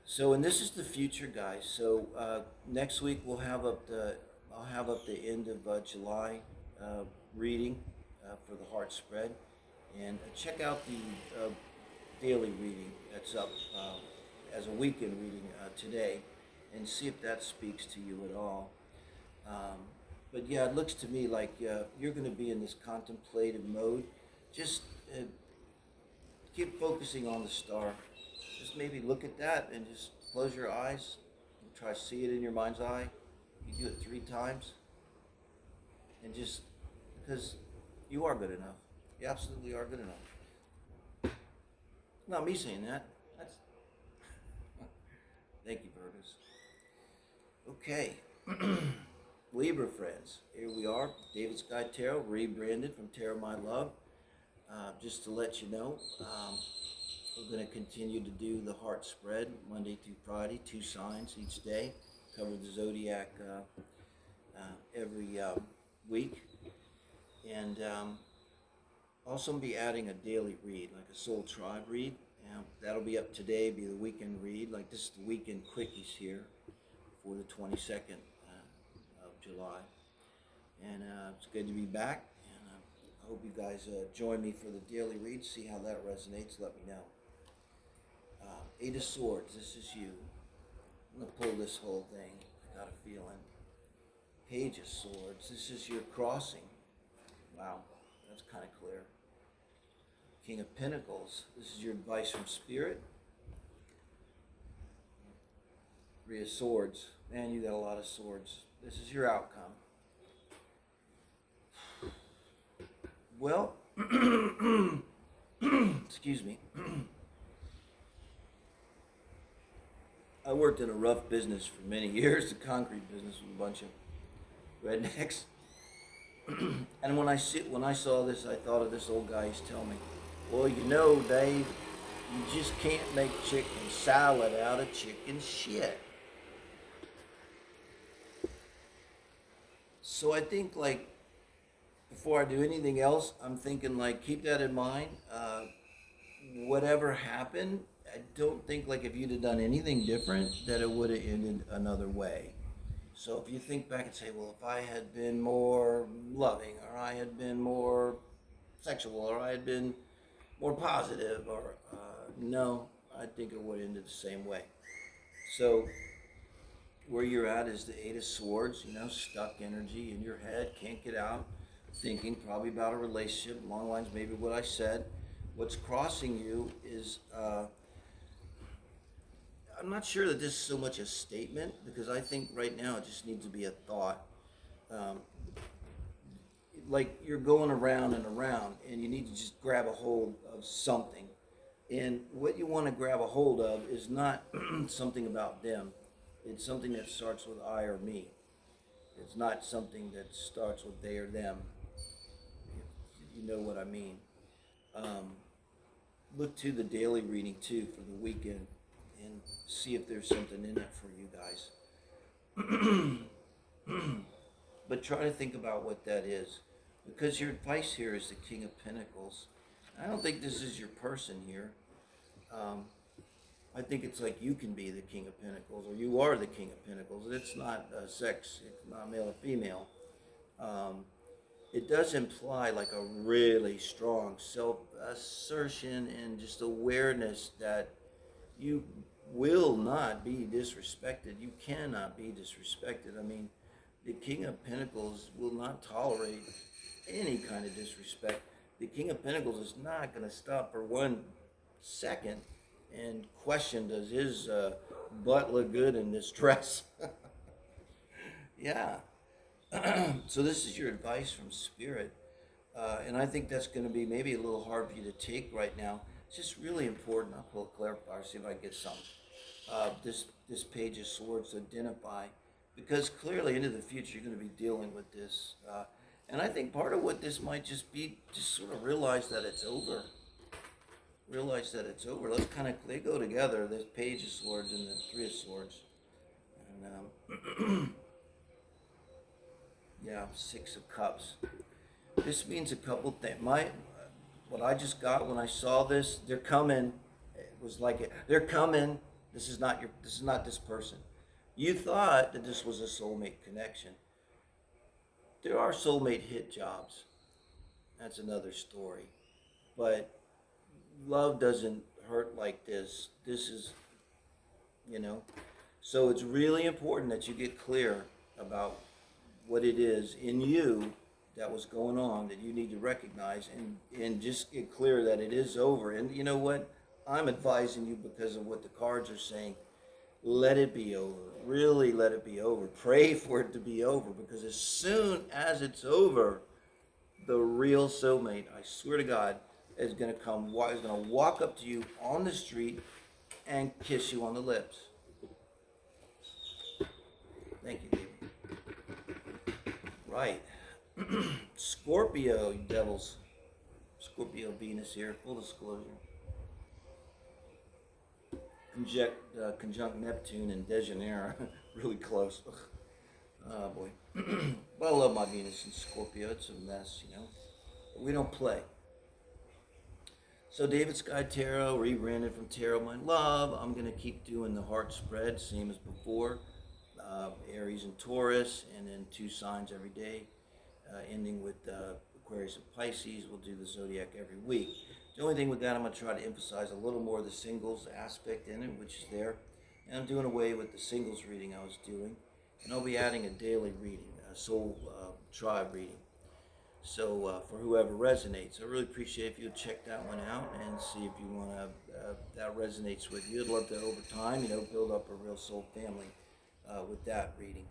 So, and this is the future, guys. So next week I'll have up the end of July reading for the heart spread, and check out the daily reading that's up as a weekend reading today, and see if that speaks to you at all. But yeah, it looks to me like you're going to be in this contemplative mode. Just keep focusing on the star. Just maybe look at that and just close your eyes and try to see it in your mind's eye. You do it 3 times. And just, because you are good enough. You absolutely are good enough. Not me saying that. That's thank you, Virgos. Okay. Libra friends, here we are. Davidskytarot, rebranded from Tarot My Love. Just to let you know, we're going to continue to do the heart spread Monday through Friday, 2 signs each day. Cover the zodiac every week. And also be adding a daily read, like a soul tribe read, Yeah, that'll be up today, be the weekend read. Like this is the Weekend Quickies here for the 22nd of July. And it's good to be back. And I hope you guys join me for the daily read. See how that resonates. Let me know. Eight of Swords, this is you. I'm going to pull this whole thing. I got a feeling. Page of Swords, this is your crossing. Wow, that's kind of clear. King of Pentacles, this is your advice from Spirit. Three of Swords, man, you got a lot of swords. This is your outcome. Well, excuse me. I worked in a rough business for many years, the concrete business with a bunch of rednecks. And when I saw this, I thought of this old guy. He's telling me, well, you know, Dave, you just can't make chicken salad out of chicken shit. So I think, like, before I do anything else, I'm thinking, like, keep that in mind. Whatever happened, I don't think, like, if you'd have done anything different, that it would have ended another way. So if you think back and say, well, if I had been more loving, or I had been more sexual, or I had been more positive, or no, I think it would have ended the same way. So where you're at is the Eight of Swords, you know, stuck energy in your head, can't get out, thinking probably about a relationship, along the lines maybe what I said. What's crossing you is, I'm not sure that this is so much a statement, because I think right now it just needs to be a thought. Like you're going around and around, and you need to just grab a hold of something. And what you want to grab a hold of is not something about them. It's something that starts with I or me. It's not something that starts with they or them. You know what I mean. Look to the daily reading too for the weekend and see if there's something in it for you guys. But try to think about what that is, because your advice here is the King of Pentacles. I don't think this is your person here. I think it's like you can be the King of Pentacles, or you are the King of Pentacles. It's not sex, it's not male or female. It does imply like a really strong self-assertion and just awareness that you will not be disrespected. You cannot be disrespected. I mean, the King of Pentacles will not tolerate any kind of disrespect. The King of Pentacles is not going to stop for 1 second and question, does his butt look good in this dress? Yeah. So this is your advice from Spirit. And I think that's going to be maybe a little hard for you to take right now. It's just really important. I'll pull a clarifier, see if I can get some. This Page of Swords to identify, because clearly into the future you're going to be dealing with this. And I think part of what this might just be, just sort of realize that it's over. Realize that it's over. Let's kind of, they go together, this Page of Swords and the Three of Swords. And yeah, Six of Cups. This means a couple things. What I just got when I saw this, they're coming. It was like they're coming. This is not this person. You thought that this was a soulmate connection. There are soulmate hit jobs. That's another story. But love doesn't hurt like this. This is, so it's really important that you get clear about what it is in you that was going on that you need to recognize, and just get clear that it is over. And you know what? I'm advising you because of what the cards are saying. Let it be over. Really let it be over. Pray for it to be over, because as soon as it's over, the real soulmate, I swear to God, is going to come, is going to walk up to you on the street and kiss you on the lips. Thank you, David. Right. Scorpio, you devils. Scorpio Venus here, full disclosure. Conjunct Neptune and Dejanira, really close. Oh boy. But I love my Venus in Scorpio. It's a mess, But we don't play. So Davidskytarot, rebranded from Tarot My Love. I'm going to keep doing the heart spread, same as before. Aries and Taurus, and then 2 signs every day, ending with Aquarius and Pisces. We'll do the zodiac every week. The only thing with that, I'm going to try to emphasize a little more of the singles aspect in it, which is there. And I'm doing away with the singles reading I was doing. And I'll be adding a daily reading, a soul tribe reading. So for whoever resonates, I really appreciate if you would check that one out and see if you want to, that resonates with you. I'd love to, over time, build up a real soul family with that reading.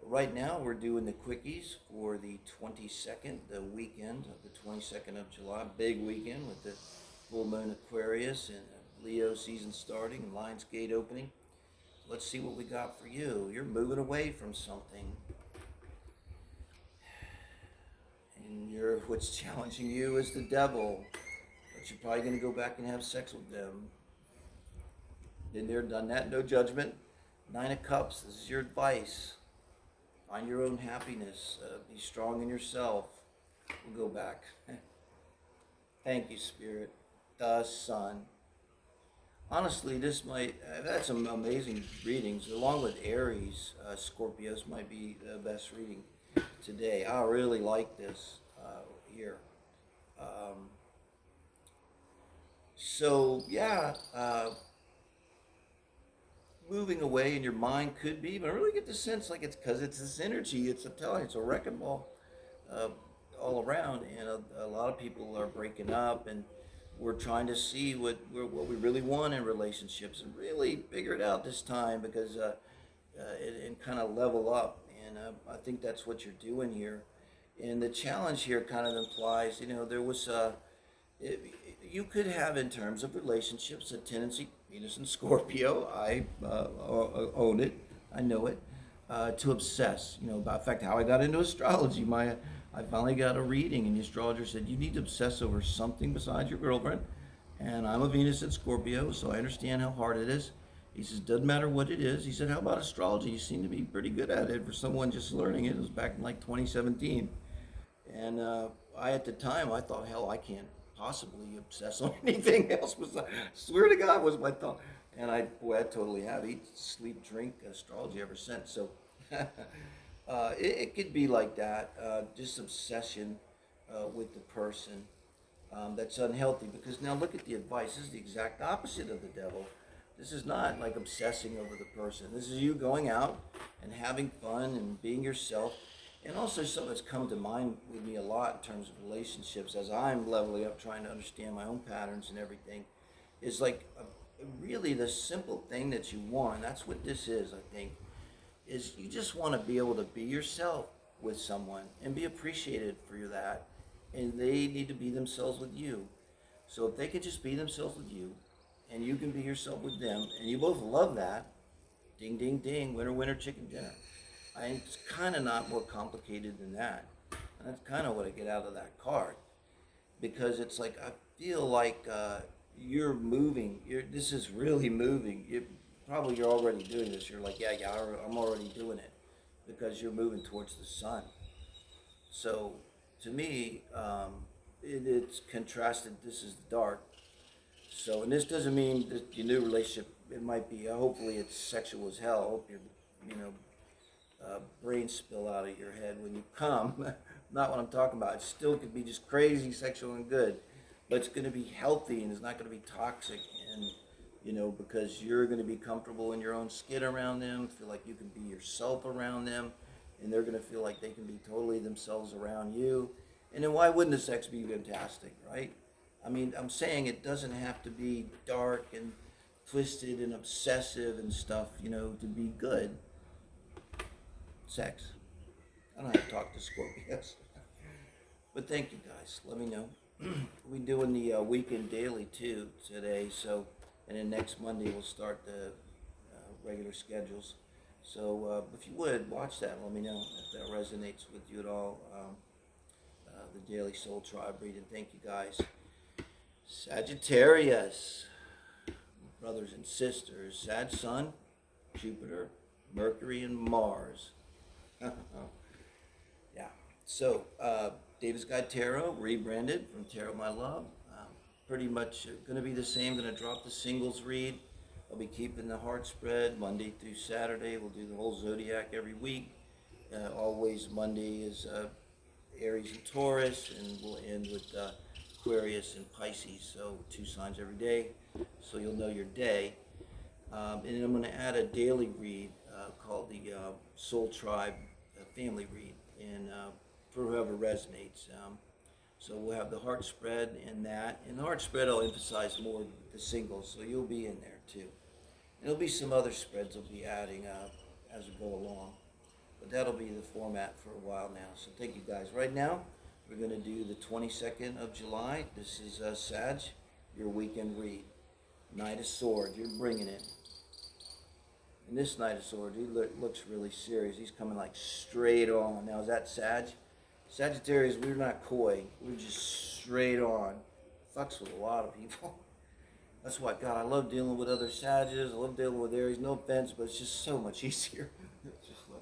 But right now, we're doing the quickies for the 22nd, the weekend of the 22nd of July, big weekend with the full moon Aquarius and Leo season starting and Lion's Gate opening. Let's see what we got for you. You're moving away from something. And what's challenging you is the devil. But you're probably going to go back and have sex with them. Been there, done that, no judgment. 9 of Cups, this is your advice. Find your own happiness. Be strong in yourself. We'll go back. Thank you, Spirit. The Sun. Honestly, this might, I've had some amazing readings. Along with Aries, Scorpios might be the best reading today. I really like this here. Moving away in your mind could be, but I really get the sense like it's because it's this energy. It's a wrecking ball all around, and a lot of people are breaking up, and we're trying to see what we really want in relationships and really figure it out this time because and kind of level up. And I think that's what you're doing here. And the challenge here kind of implies, there was you could have in terms of relationships a tendency, Venus and Scorpio, I own it, I know it, to obsess. In fact, how I got into astrology, I finally got a reading and the astrologer said, you need to obsess over something besides your girlfriend. And I'm a Venus and Scorpio, so I understand how hard it is. He says, doesn't matter what it is. He said, how about astrology? You seem to be pretty good at it for someone just learning it. It was back in like 2017. And at the time, I thought, hell, I can't possibly obsess on anything else. I swear to God, was my thought. And I totally have. Eat, sleep, drink astrology ever since. So it could be like that, just obsession with the person that's unhealthy. Because now look at the advice. This is the exact opposite of the devil. This is not like obsessing over the person. This is you going out and having fun and being yourself. And also something that's come to mind with me a lot in terms of relationships as I'm leveling up, trying to understand my own patterns and everything, is like really the simple thing that you want. That's what this is, I think, is you just want to be able to be yourself with someone and be appreciated for that. And they need to be themselves with you. So if they could just be themselves with you and you can be yourself with them and you both love that, ding, ding, ding, winner, winner, chicken dinner. It's kind of not more complicated than that. And that's kind of what I get out of that card. Because it's like, I feel like you're moving. This is really moving. You're already doing this. You're like, yeah, I'm already doing it. Because you're moving towards the sun. So, to me, it's contrasted. This is dark. So, and this doesn't mean that your new relationship, it might be, hopefully it's sexual as hell. I hope you're, brain spill out of your head when you come. Not what I'm talking about. It still could be just crazy, sexual, and good, but it's going to be healthy and it's not going to be toxic. And because you're going to be comfortable in your own skin around them, feel like you can be yourself around them, and they're going to feel like they can be totally themselves around you. And then why wouldn't the sex be fantastic, right? I mean, I'm saying it doesn't have to be dark and twisted and obsessive and stuff, to be good. Sex. I don't have to talk to Scorpios. But thank you guys. Let me know. We're doing the weekend daily too today. So, and then next Monday we'll start the regular schedules. So if you would watch that, let me know if that resonates with you at all. The Daily Soul Tribe reading. Thank you guys. Sagittarius, brothers and sisters. Sag Sun, Jupiter, Mercury, and Mars. Yeah. So, Davidskytarot, rebranded from Tarot My Love. pretty much going to be the same. Going to drop the singles read. I'll be keeping the heart spread Monday through Saturday. We'll do the whole zodiac every week. Always Monday is Aries and Taurus, and we'll end with Aquarius and Pisces. So 2 signs every day, so you'll know your day. And then I'm going to add a daily read called the Soul Tribe Family Read, and for whoever resonates. So we'll have the heart spread and that. And the heart spread I'll emphasize more the singles, so you'll be in there too. And there'll be some other spreads I'll be adding as we go along. But that'll be the format for a while now. So thank you guys. Right now, we're going to do the 22nd of July. This is Sag, your weekend read. Knight of Swords, you're bringing it. And this Knight of Swords, he looks really serious. He's coming like straight on. Now, is that Sag? Sagittarius, we're not coy. We're just straight on. Fucks with a lot of people. That's why, God, I love dealing with other Sages. I love dealing with Aries. No offense, but it's just so much easier. It's just like,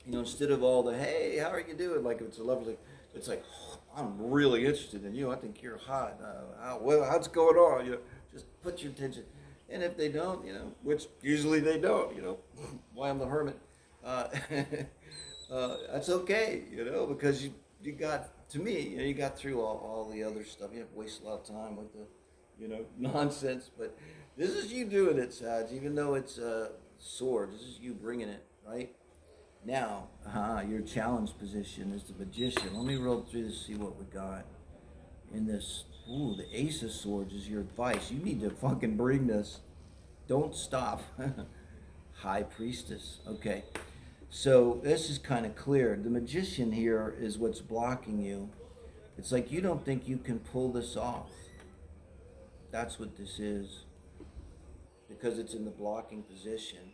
you know, instead of all the, hey, how are you doing? Like, it's a lovely, it's like, oh, I'm really interested in you. I think you're hot. How's going on? You know, just put your attention. And if they don't, you know, which usually they don't, you know, why I'm the hermit, that's okay, you know, because you got, to me, you know, you got through all the other stuff. You have to waste a lot of time with the, you know, nonsense. But this is you doing it, Sag, even though it's sword. This is you bringing it, right? Now, your challenge position is the Magician. Let me roll through this, see what we got in this. Ooh, the Ace of Swords is your advice. You need to fucking bring this. Don't stop. High Priestess. Okay. So this is kind of clear. The Magician here is what's blocking you. It's like you don't think you can pull this off. That's what this is. Because it's in the blocking position.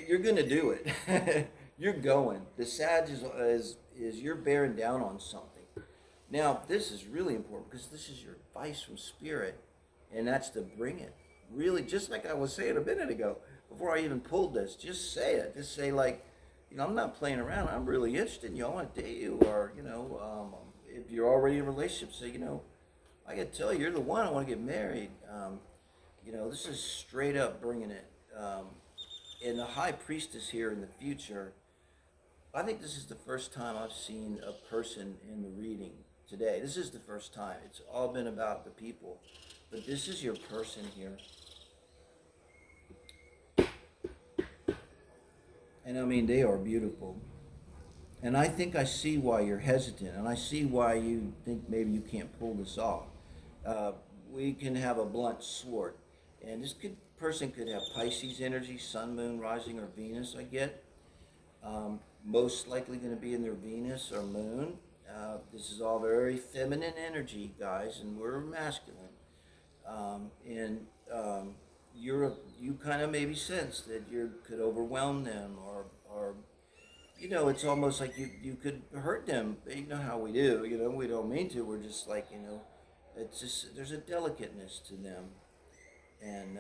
You're going to do it. You're going. The Sag is you're bearing down on something. Now, this is really important because this is your advice from Spirit, and that's to bring it. Really, just like I was saying a minute ago, before I even pulled this, just say it. Just say, like, you know, I'm not playing around. I'm really interested in you. I want to date you. Or, you know, if you're already in a relationship, say, you know, I got to tell you, you're the one. I want to get married. You know, this is straight up bringing it. And the High Priestess here in the future, I think this is the first time I've seen a person in the reading today. This is the first time. It's all been about the people. But this is your person here. And I mean, they are beautiful. And I think I see why you're hesitant. And I see why you think maybe you can't pull this off. We can have a blunt sword. And this person could have Pisces energy, Sun, Moon, Rising, or Venus, I get. Most likely going to be in their Venus or Moon. This is all very feminine energy, guys, and we're masculine. You kind of maybe sense that you could overwhelm them, or you know, it's almost like you could hurt them. You know how we do. You know, we don't mean to. We're just like, you know, it's just there's a delicateness to them, and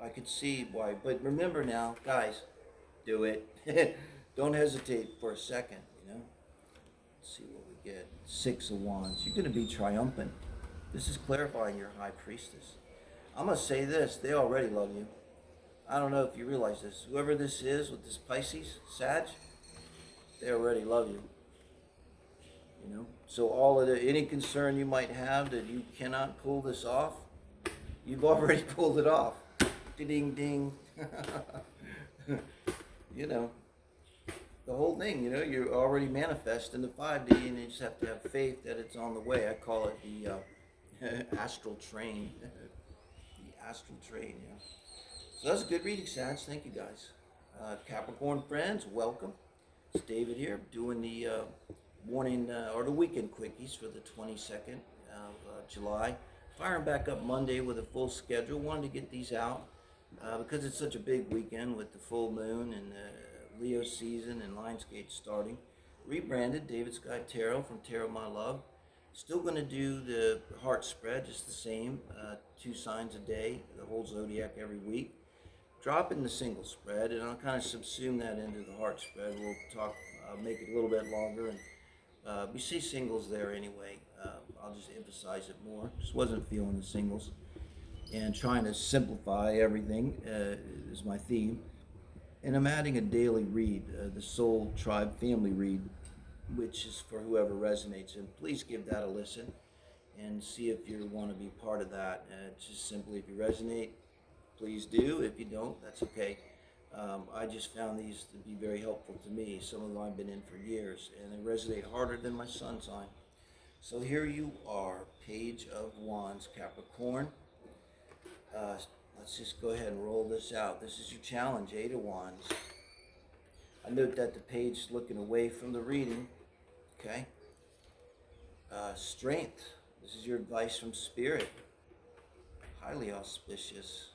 I could see why. But remember now, guys, do it. Don't hesitate for a second, you know. Let's see what we get. 6 of Wands. You're going to be triumphant. This is clarifying your High Priestess. I'm going to say this. They already love you. I don't know if you realize this. Whoever this is with this Pisces, Sag, they already love you. You know. So all of any concern you might have that you cannot pull this off, you've already pulled it off. Ding, ding. You know. The whole thing, you know, you're already manifesting the 5D, and you just have to have faith that it's on the way. I call it the astral train. The astral train, yeah. So that's a good reading, Sag. Thank you, guys. Capricorn friends, welcome. It's David here, doing the morning or the weekend quickies for the 22nd of July. Firing back up Monday with a full schedule. Wanted to get these out because it's such a big weekend with the full moon and Leo season and Lionsgate starting. Rebranded Davidskytarot from Tarot My Love. Still going to do the heart spread, just the same. 2 signs a day, the whole zodiac every week. Dropping the single spread, and I'll kind of subsume that into the heart spread. We'll talk, make it a little bit longer, and We see singles there anyway. I'll just emphasize it more. Just wasn't feeling the singles. And trying to simplify everything is my theme. And I'm adding a daily read, the Soul Tribe Family Read, which is for whoever resonates. And please give that a listen and see if you want to be part of that. Just simply, if you resonate, please do. If you don't, that's okay. I just found these to be very helpful to me. Some of them I've been in for years, and they resonate harder than my sun sign. So here you are, Page of Wands, Capricorn. Let's just go ahead and roll this out. This is your challenge, 8 of Wands. I note that the page is looking away from the reading. Okay. Strength. This is your advice from Spirit. Highly auspicious.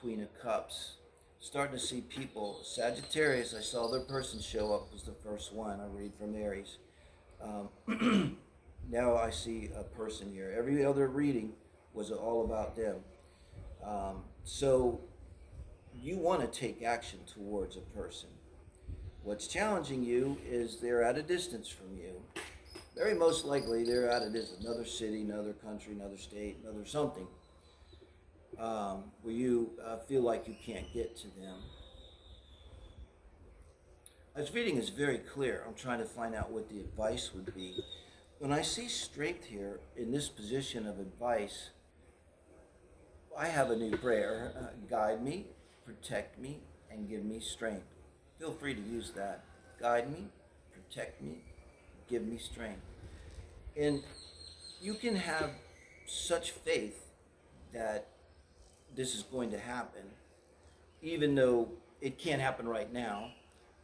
Queen of Cups. Starting to see people. Sagittarius, I saw their person show up, was the first one. I read from Aries. Now I see a person here. Every other reading was all about them. So you want to take action towards a person. What's challenging you is they're at a distance from you. Very most likely they're at a distance, another city, another country, another state, another something, where you feel like you can't get to them. This reading is very clear. I'm trying to find out what the advice would be. When I see strength here in this position of advice, I have a new prayer. Guide me, protect me, and give me strength. Feel free to use that. Guide me, protect me, give me strength. And you can have such faith that this is going to happen, even though it can't happen right now,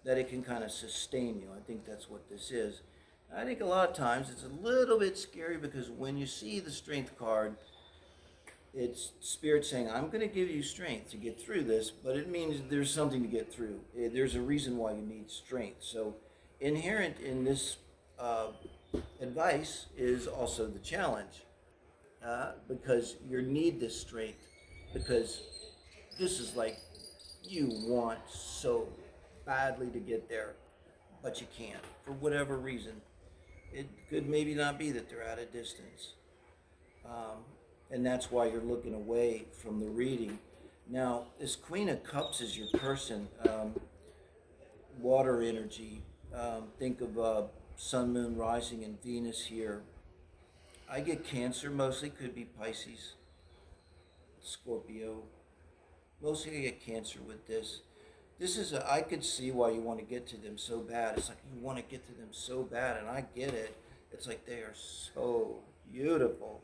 that it can kind of sustain you. I think that's what this is. I think a lot of times it's a little bit scary because when you see the strength card, it's Spirit saying, I'm going to give you strength to get through this, but it means there's something to get through. There's a reason why you need strength. So inherent in this advice is also the challenge, because you need this strength, because this is like you want so badly to get there, but you can't for whatever reason. It could maybe not be that they're at a distance. And that's why you're looking away from the reading. Now, this Queen of Cups is your person, water energy. Think of Sun, Moon, Rising, and Venus here. I get Cancer mostly, could be Pisces, Scorpio. Mostly I get Cancer with this. This is I could see why you want to get to them so bad. It's like you want to get to them so bad, and I get it. It's like they are so beautiful.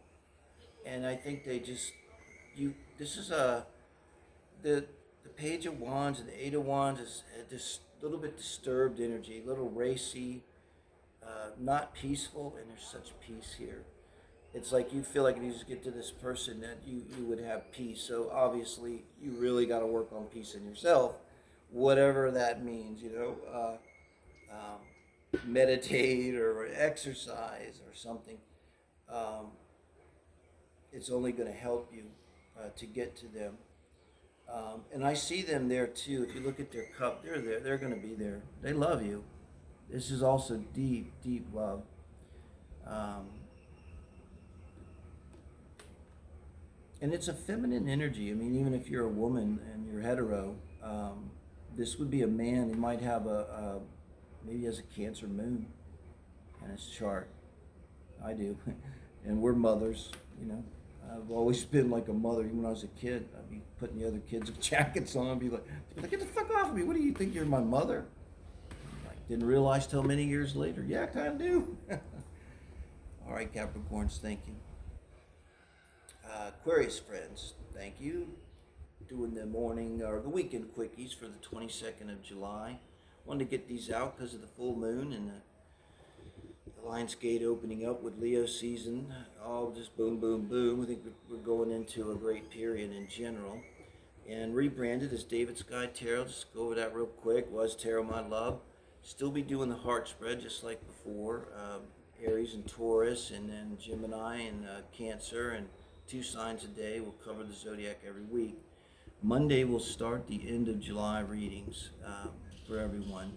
And I think they just, this is the Page of Wands and the 8 of Wands is this little bit disturbed energy, a little racy, not peaceful, and there's such peace here. It's like you feel like if you just get to this person that you would have peace. So obviously you really got to work on peace in yourself, whatever that means, meditate or exercise or something. It's only going to help you to get to them. And I see them there too. If you look at their cup, they're there. They're going to be there. They love you. This is also deep, deep love. And it's a feminine energy. I mean, even if you're a woman and you're hetero, this would be a man who might have maybe has a Cancer moon in his chart. I do. And we're mothers, I've always been like a mother. Even when I was a kid, I'd be putting the other kids' jackets on and be like, get the fuck off of me. What do you think, you're my mother? Didn't realize till many years later. Yeah, I kind of do. All right, Capricorns, thank you. Aquarius friends, thank you. Doing the morning or the weekend quickies for the 22nd of July. Wanted to get these out because of the full moon and the Lion's Gate opening up with Leo season. All just boom, boom, boom. I think we're going into a great period in general. And rebranded as Davidskytarot. Just go over that real quick. Was Tarot My Love. Still be doing the heart spread just like before. Aries and Taurus, and then Gemini and Cancer, and 2 signs a day. We'll cover the zodiac every week. Monday we'll start the end of July readings for everyone.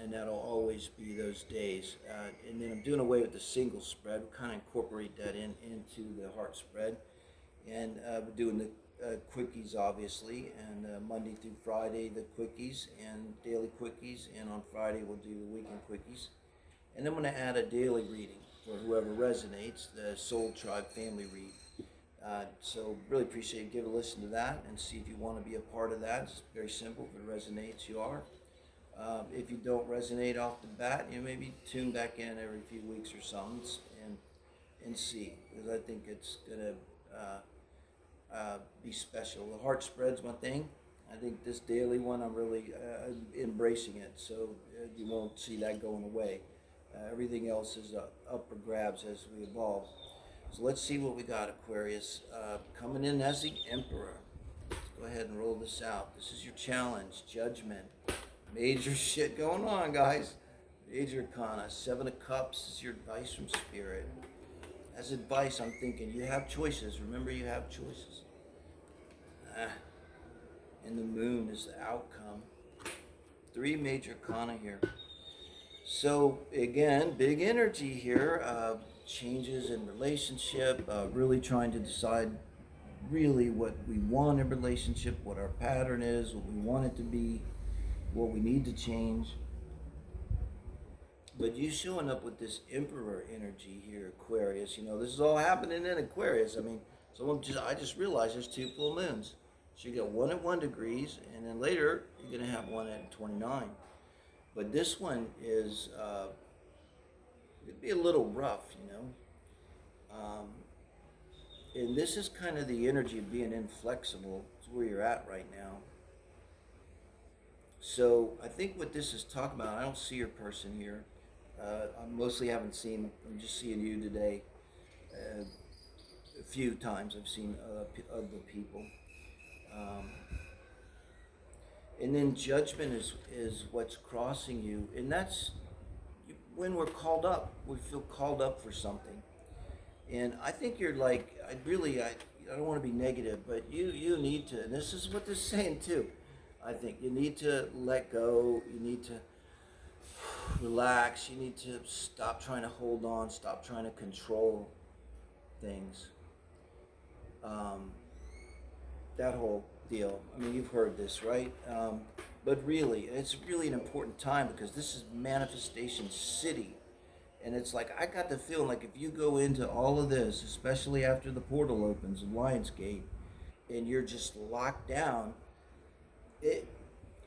and that'll always be those days. And then I'm doing away with the single spread. We'll kind of incorporate that into the heart spread. And we're doing the quickies, obviously, and Monday through Friday, the quickies and daily quickies. And on Friday, we'll do the weekend quickies. And I'm going to add a daily reading for whoever resonates, the Soul Tribe Family Read. So really appreciate you. Give a listen to that and see if you want to be a part of that. It's very simple. If it resonates, you are. If you don't resonate off the bat, maybe tune back in every few weeks or something and see, because I think it's gonna be special. The heart spread's my thing. I think this daily one, I'm really embracing it, so you won't see that going away. Everything else is up for grabs as we evolve. So let's see what we got, Aquarius. Coming in as the Emperor. Let's go ahead and roll this out. This is your challenge, Judgment. Major shit going on, guys. Major Arcana. 7 of Cups is your advice from Spirit. As advice, I'm thinking you have choices. Remember, you have choices. And the Moon is the outcome. 3 Major Arcana here. So, again, big energy here. Changes in relationship. Really trying to decide really what we want in a relationship, what our pattern is, what we want it to be, what we need to change. But you showing up with this Emperor energy here, Aquarius. This is all happening in Aquarius. I mean, I just realized there's 2 full moons. So you got one at 1 degrees, and then later you're going to have one at 29. But this one is, it'd be a little rough, and this is kind of the energy of being inflexible. It's where you're at right now. So I think what this is talking about, I don't see your person here. I mostly haven't seen, I'm just seeing you today. A few times I've seen other people. And then Judgment is what's crossing you. And that's when we're called up. We feel called up for something. And I think you're like, I don't want to be negative, but you need to, and this is what this is saying too. I think you need to let go, you need to relax, you need to stop trying to hold on, stop trying to control things. That whole deal. I mean, you've heard this, right? But really, it's really an important time because this is Manifestation City. And it's like, I got the feeling like if you go into all of this, especially after the portal opens in Lionsgate, and you're just locked down,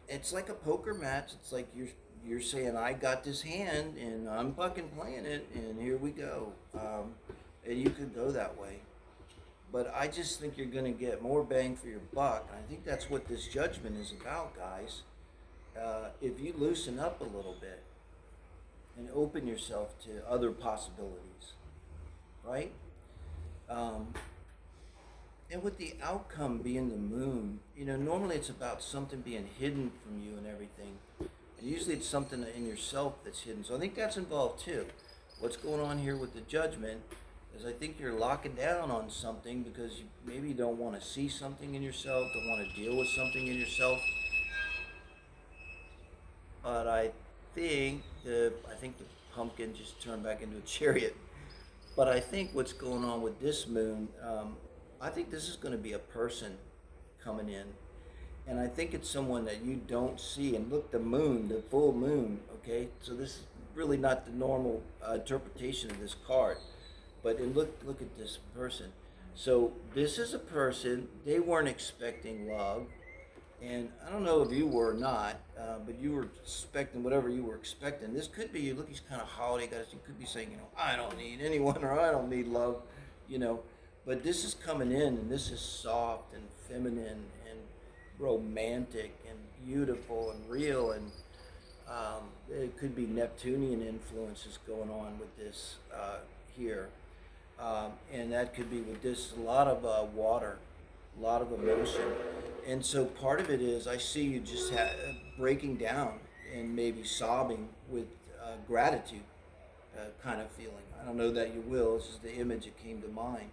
it's like a poker match. It's like you're saying, I got this hand and I'm fucking playing it, and here we go. And you could go that way. But I just think you're going to get more bang for your buck. And I think that's what this Judgment is about, guys. If you loosen up a little bit and open yourself to other possibilities, right? And with the outcome being the Moon, normally it's about something being hidden from you and everything. And usually it's something in yourself that's hidden. So I think that's involved too. What's going on here with the Judgment is I think you're locking down on something because you maybe don't want to see something in yourself, don't want to deal with something in yourself. But I think the pumpkin just turned back into a chariot. But I think what's going on with this Moon, I think this is going to be a person coming in. And I think it's someone that you don't see. And look, the Moon, the full Moon, okay? So this is really not the normal interpretation of this card. But look at this person. So this is a person, they weren't expecting love. And I don't know if you were or not, but you were expecting whatever you were expecting. This could be, look, he's kind of holiday guys. You could be saying, I don't need anyone, or I don't need love, But this is coming in, and this is soft and feminine and romantic and beautiful and real. And it could be Neptunian influences going on with this here. And that could be with this, a lot of water, a lot of emotion. And so part of it is I see you just breaking down and maybe sobbing with gratitude kind of feeling. I don't know that you will. This is the image that came to mind.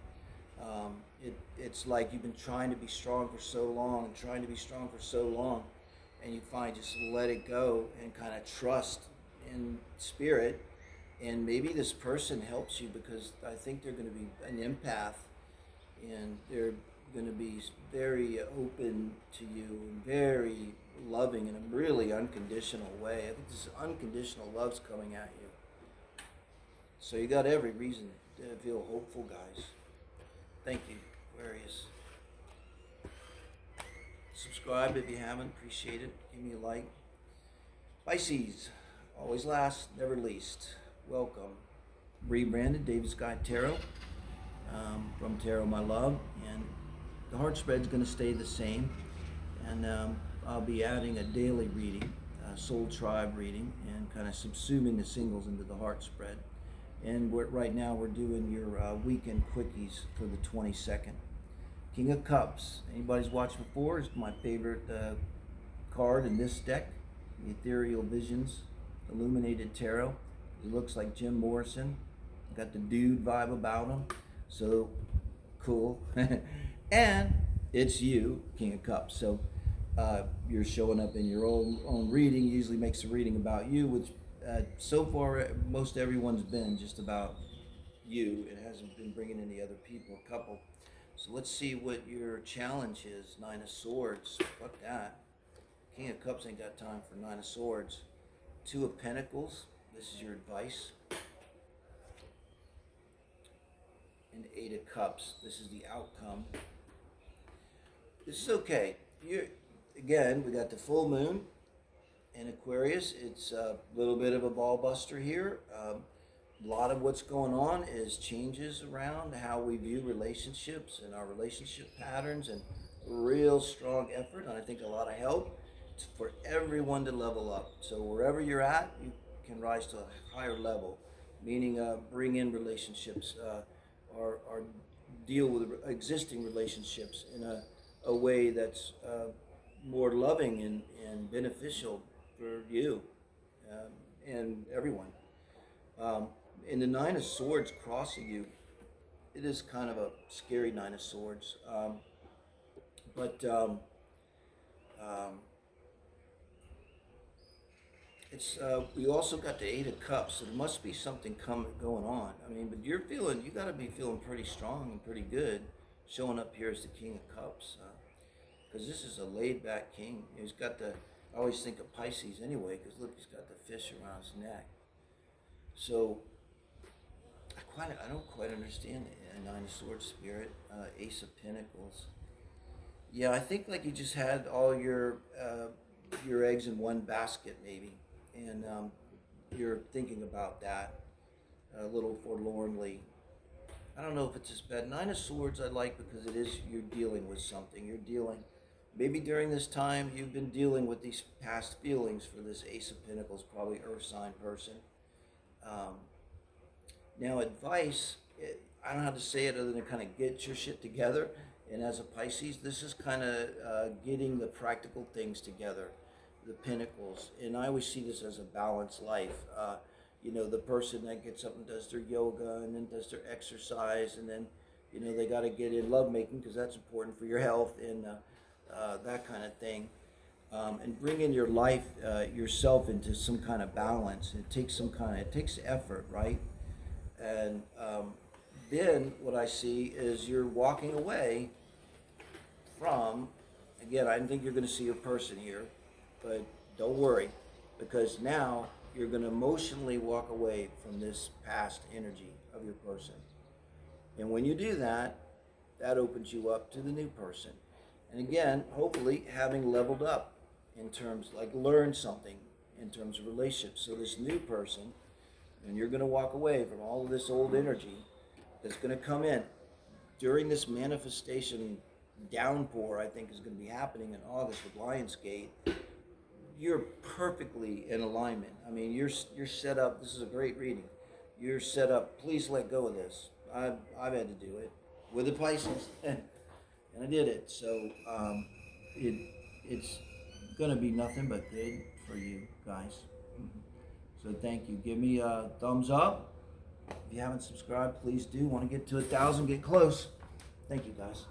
It's like you've been trying to be strong for so long and trying to be strong for so long. and you find just let it go and kind of trust in spirit. And maybe this person helps you because I think they're going to be an empath, and they're going to be very open to you and very loving in a really unconditional way. I think this unconditional love's coming at you. So you got every reason to feel hopeful, guys. Thank you, Aquarius. Subscribe if you haven't. Appreciate it. Give me a like. Pisces, always last, never least. Welcome. Rebranded Davidskytarot from Tarot My Love, and the heart spread's going to stay the same, and I'll be adding a daily reading, soul tribe reading, and kind of subsuming the singles into the heart spread. And right now we're doing your weekend quickies for the 22nd. King of Cups. Anybody's watched before? It's my favorite card in this deck. The Ethereal Visions, Illuminated Tarot. He looks like Jim Morrison. Got the dude vibe about him. So cool. And it's you, King of Cups. So you're showing up in your own reading. Usually makes a reading about you, which so far most everyone's been just about you. It hasn't been bringing any other people, a couple. So let's see what your challenge is. 9 of Swords. Fuck that. King of Cups ain't got time for 9 of Swords. 2 of Pentacles. This is your advice. And 8 of Cups. This is the outcome. This is okay. Again, we got the full moon in Aquarius. It's a little bit of a ball buster here. A lot of what's going on is changes around how we view relationships and our relationship patterns, and real strong effort, and I think a lot of help for everyone to level up. So wherever you're at, you can rise to a higher level, meaning bring in relationships or deal with existing relationships in a way that's more loving and beneficial for you and everyone. In the 9 of Swords crossing you, it is kind of a scary 9 of Swords. It's we also got the 8 of Cups, so there must be something going on. I mean, but you got to be feeling pretty strong and pretty good, showing up here as the King of Cups, because this is a laid-back king. He's got I always think of Pisces anyway, because look, he's got the fish around his neck. So I don't quite understand the 9 of Swords spirit. Ace of Pentacles. Yeah, I think like you just had all your eggs in one basket, maybe. And you're thinking about that a little forlornly. I don't know if it's as bad. 9 of Swords I like because you're dealing with something. Maybe during this time you've been dealing with these past feelings for this Ace of Pentacles, probably earth sign person. Now advice, I don't know how to say it other than kind of get your shit together. And as a Pisces, this is kind of getting the practical things together. The Pentacles, and I always see this as a balanced life. The person that gets up and does their yoga and then does their exercise, and then they got to get in lovemaking because that's important for your health and that kind of thing, and bring in your life yourself into some kind of balance. It takes effort, right? And then what I see is you're walking away from, again, I think you're going to see a person here. But don't worry, because now you're going to emotionally walk away from this past energy of your person. And when you do that, that opens you up to the new person. And again, hopefully having leveled up in terms, like learned something in terms of relationships. So this new person, and you're going to walk away from all of this old energy that's going to come in during this manifestation downpour, I think is going to be happening in August with Lionsgate. You're perfectly in alignment. I mean, you're set up. This is a great reading. You're set up. Please let go of this. I've had to do it with the Pisces, and I did it. So it's gonna be nothing but good for you guys. So thank you. Give me a thumbs up. If you haven't subscribed, please do. Want to get to 1,000? Get close. Thank you, guys.